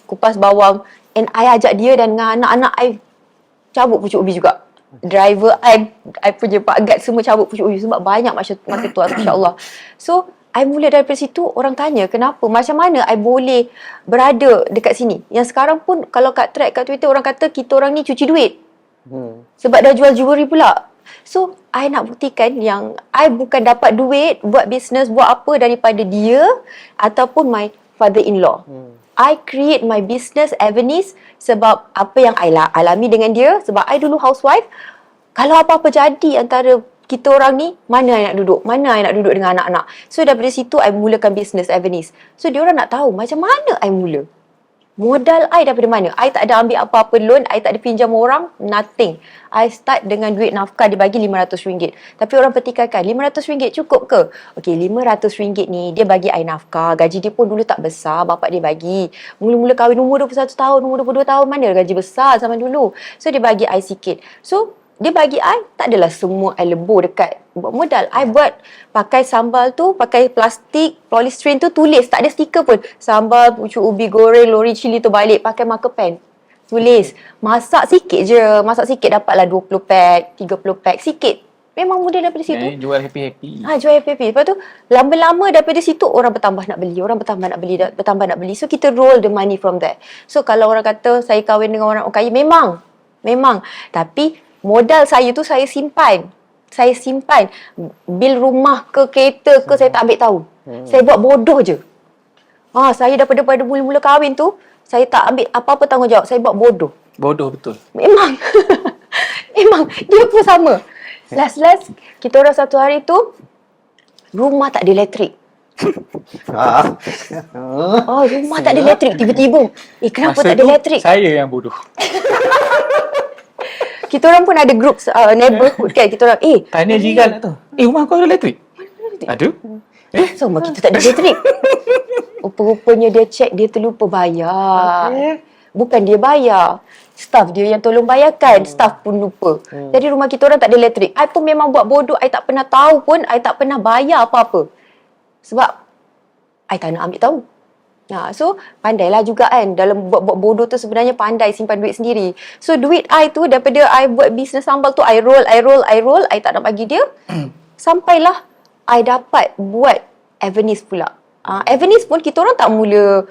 B: kupas bawang. And I ajak dia dan dengan anak-anak I cabut pucuk ubi juga. Driver I punya Pak Gad semua cabut pucuk ubi sebab banyak masa tu, masya-Allah. So, I mula daripada situ, orang tanya kenapa, macam mana I boleh berada dekat sini. Yang sekarang pun kalau kat track, kat Twitter, orang kata kita orang ni cuci duit. Sebab dah jual jewelry pula. So, I nak buktikan yang I bukan dapat duit buat bisnes, buat apa daripada dia ataupun my father-in-law. I create my business avenues sebab apa yang I alami dengan dia. Sebab I dulu housewife. Kalau apa-apa jadi antara kita orang ni, mana I nak duduk? Mana I nak duduk dengan anak-anak? So, daripada situ I mulakan business avenues. So, diorang nak tahu macam mana I mula. Modal I daripada mana? I tak ada ambil apa-apa loan, I tak ada pinjam orang, nothing. I start dengan duit nafkah dia bagi RM500. Tapi orang pertikaikan, RM500 cukup ke? Okey, RM500 ni dia bagi I nafkah. Gaji dia pun dulu tak besar, bapak dia bagi. Mula-mula kahwin umur 21 tahun, umur 22 tahun, mana gaji besar zaman dulu. So dia bagi I sikit. So dia bagi I, tak adalah semua I lebur dekat buat modal. I buat pakai sambal tu, pakai plastik, polystyrene tu, tulis. Tak ada stiker pun. Sambal, pucuk ubi goreng, lori cili tu balik. Pakai marker pen. Tulis. Masak sikit je. Masak sikit dapatlah 20 pack, 30 pack. Sikit. Memang mudah daripada situ.
C: Jual happy-happy.
B: Jual happy-happy. Lepas tu, lama-lama daripada situ, orang bertambah nak beli. Orang bertambah nak beli, bertambah nak beli. So, kita roll the money from there. So, kalau orang kata, saya kahwin dengan orang kaya, memang. Tapi, modal saya tu saya simpan. Saya simpan. Bil rumah ke kereta ke saya tak ambil tahu. Saya buat bodoh je. Saya daripada mula-mula kahwin tu, saya tak ambil apa-apa tanggungjawab. Saya buat bodoh.
C: Bodoh betul.
B: Memang. Memang. Dia pun sama. Last, kita orang satu hari tu, rumah tak ada elektrik. Rumah tak ada elektrik. Tiba-tiba. Kenapa
C: Masa
B: tak ada
C: tu,
B: elektrik?
C: saya yang bodoh.
B: Kita orang pun ada group neighborhood kan. Kita orang,
C: Tanya jiran tu. Rumah kau ada elektrik? Ada.
B: Sama kita tak ada elektrik. Rupa-rupanya dia check, dia terlupa bayar. Bukan dia bayar. Staff dia yang tolong bayarkan. Staff pun lupa. Jadi rumah kita orang tak ada elektrik. I pun memang buat bodoh. I tak pernah tahu pun. I tak pernah bayar apa-apa. Sebab I tak nak ambil tahu. So, pandailah juga kan. Dalam buat bodoh tu sebenarnya pandai simpan duit sendiri. So, duit I tu daripada I buat bisnes sambal tu, I roll. I tak nak bagi dia. Sampailah I dapat buat Avenis pula. Avenis pun kita orang tak mula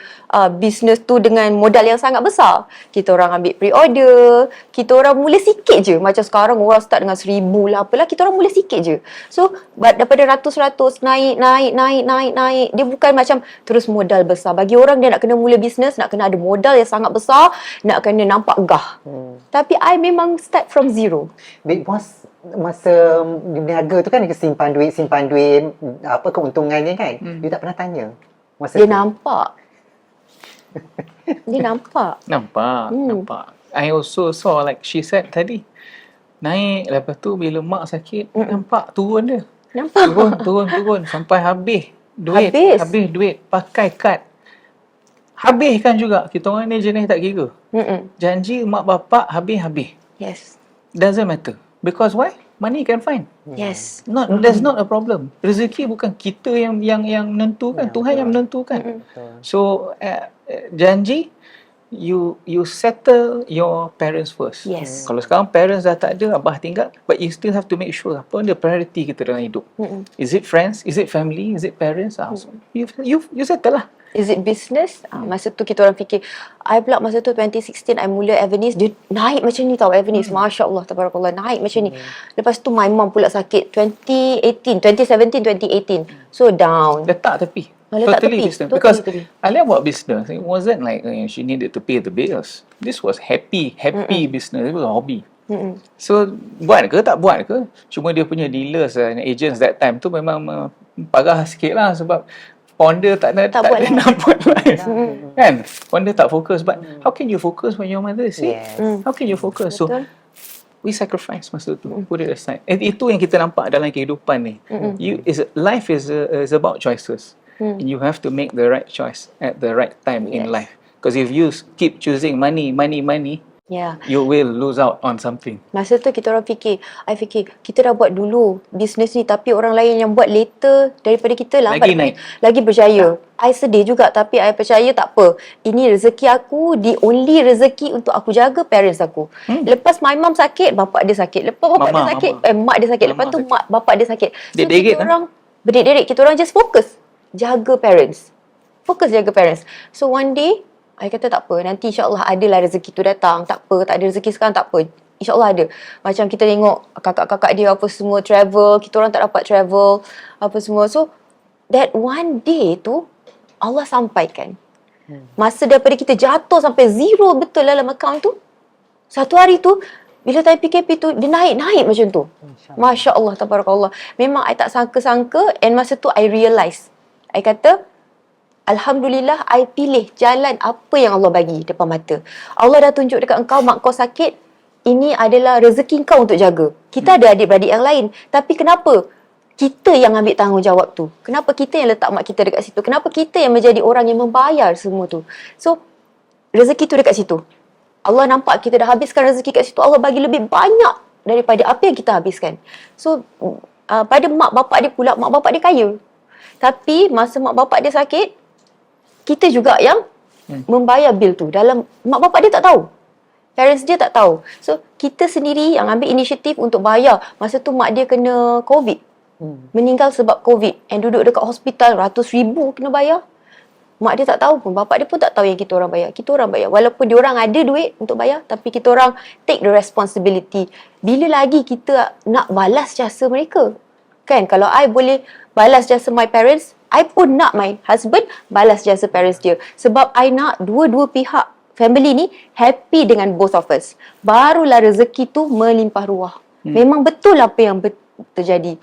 B: bisnes tu dengan modal yang sangat besar. Kita orang ambil pre-order. Kita orang mula sikit je. Macam sekarang orang start dengan 1,000 lah apalah. Kita orang mula sikit je. So, daripada ratus-ratus naik. Dia bukan macam terus modal besar. Bagi orang dia nak kena mula bisnes, nak kena ada modal yang sangat besar, nak kena nampak gah. Tapi I memang start from zero.
A: Big Boss masa berniaga tu kan dia simpan duit, apa keuntungannya kan. You tak pernah tanya masa
B: Dia
A: tu.
B: nampak. Dia nampak.
C: Nampak. I also saw like she said tadi. Naik, lepas tu bila mak sakit, nampak turun dia.
B: Nampak.
C: Turun sampai habis duit.
B: Habis.
C: Duit pakai kad. Habiskan juga. Kita orang ni jenis tak kira. Janji mak bapak habis.
B: Yes.
C: Doesn't matter. Because why? Money can find.
B: Yes.
C: That's not a problem. Rezeki bukan kita yang menentukan, Tuhan yang menentukan. So janji you settle your parents first.
B: Yes.
C: Kalau sekarang parents dah tak ada, abah tinggal, but you still have to make sure apa the priority kita dalam hidup. Is it friends? Is it family? Is it parents? So you settle lah.
B: Is it business? Masa tu kita orang fikir, I pula masa tu 2016 I mula Avenis, dia naik macam ni tau Avenis. Masya Allah, tabarakallah, naik macam ni. Lepas tu my mom pula sakit 2017, 2018. So down.
C: Letak tepi.
B: Letak
C: Totally
B: tepi.
C: business.
B: Totally
C: Because
B: tepi.
C: Alia buat business, it wasn't like she needed to pay the bills. This was happy business. It was a hobby. So buat ke tak buat ke, cuma dia punya dealers and agents that time tu memang parah sikit lah sebab founder tak nak buat live. Kan? Founder tak fokus. But how can you focus when your mother is sick?
A: Yes.
C: How can you focus? So
B: Betul.
C: we sacrifice masa tu, put it aside. And itu yang kita nampak dalam kehidupan ni. Life is about choices. And you have to make the right choice at the right time in life. Because if you keep choosing money,
B: Ya.
C: you will lose out on something.
B: Masa tu kita orang fikir, I fikir kita dah buat dulu bisnes ni tapi orang lain yang buat later daripada kita lambat
C: Lagi naik.
B: lagi berjaya. I sedih juga tapi I percaya tak apa. Ini rezeki aku, the only rezeki untuk aku jaga parents aku. Lepas my mom sakit, bapak dia sakit. Lepas bapak dia sakit, mak dia sakit. Lepas tu bapak dia sakit. So
C: Dek-dek
B: kita orang berderik-derik, kita orang just fokus jaga parents. Fokus jaga parents. So one day I kata tak apa, nanti insyaAllah adalah rezeki tu datang. Tak apa, tak ada rezeki sekarang tak apa. InsyaAllah ada. Macam kita tengok kakak-kakak dia apa semua travel, kita orang tak dapat travel, apa semua. So, that one day tu, Allah sampaikan. Masa daripada kita jatuh sampai zero betul dalam account tu, satu hari tu, bila time PKP tu, dia naik macam tu. Masya Allah, tabarakallah. Memang I tak sangka-sangka, and masa tu I realise. I kata, Alhamdulillah, I pilih jalan apa yang Allah bagi depan mata. Allah dah tunjuk dekat engkau, mak kau sakit, ini adalah rezeki kau untuk jaga. Kita ada adik-beradik yang lain. Tapi kenapa kita yang ambil tanggungjawab tu? Kenapa kita yang letak mak kita dekat situ? Kenapa kita yang menjadi orang yang membayar semua tu? So, rezeki tu dekat situ. Allah nampak kita dah habiskan rezeki kat situ. Allah bagi lebih banyak daripada apa yang kita habiskan. So, pada mak bapak dia pula, mak bapak dia kaya. Tapi masa mak bapak dia sakit, kita juga yang membayar bil tu. Dalam mak bapak dia tak tahu. Parents dia tak tahu. So, kita sendiri yang ambil inisiatif untuk bayar. Masa tu mak dia kena COVID. Meninggal sebab COVID. And duduk dekat hospital, ratus ribu kena bayar. Mak dia tak tahu pun. Bapak dia pun tak tahu yang kita orang bayar. Kita orang bayar. Walaupun dia orang ada duit untuk bayar, tapi kita orang take the responsibility. Bila lagi kita nak balas jasa mereka? Kan? Kalau I boleh balas jasa my parents, I pun nak my husband balas jasa parents dia. Sebab I nak dua-dua pihak family ni happy dengan both of us. Barulah rezeki tu melimpah ruah. Memang betul apa yang terjadi.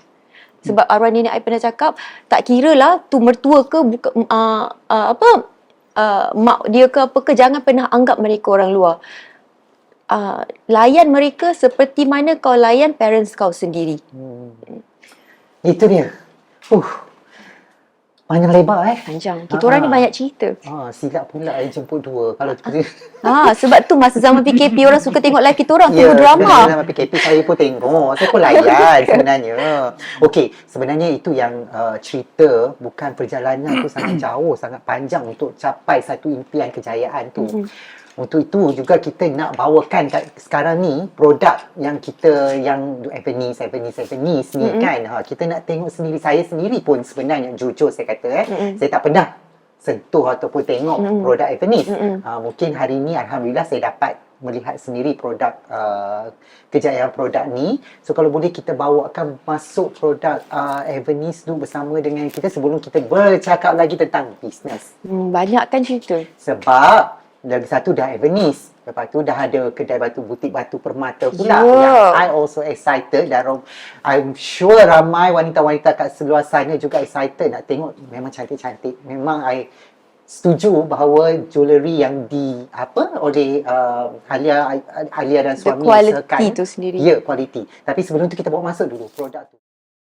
B: Sebab arwah nenek I pernah cakap, tak kira lah tu mertua ke bukan mak dia ke apa ke, jangan pernah anggap mereka orang luar. Layan mereka seperti mana kau layan parents kau sendiri.
A: Itu dia. Panjang lebar
B: Panjang. Kita orang ni banyak cerita.
A: Silap pula jemput dua. Kalau kita
B: sebab tu masa zaman PKP orang suka tengok live kita orang tunggu drama.
A: Zaman PKP saya pun tengok. Saya pun layan sebenarnya. Okey, sebenarnya itu yang cerita, bukan perjalanan tu sangat jauh, sangat panjang untuk capai satu impian kejayaan tu. Untuk itu juga kita nak bawakan sekarang ni produk yang kita yang Avenis ni kan. Kita nak tengok sendiri. Saya sendiri pun sebenarnya jujur saya kata saya tak pernah sentuh ataupun tengok produk Avenis. Mungkin hari ni alhamdulillah saya dapat melihat sendiri produk kejayaan produk ni. So kalau boleh kita bawakan masuk produk Avenis tu bersama dengan kita sebelum kita bercakap lagi tentang bisnes.
B: Banyak kan cerita.
A: Sebab lagi satu dah Avenis. Lepas tu dah ada kedai butik batu permata pula. Yang I also excited. Dan I'm sure ramai wanita-wanita kat seluar sana juga excited nak tengok. Memang cantik-cantik. Memang I setuju bahawa jewellery yang oleh Alia dan suami
B: quality tu sendiri.
A: Ya, quality. Tapi sebelum tu kita bawa masuk dulu produk tu.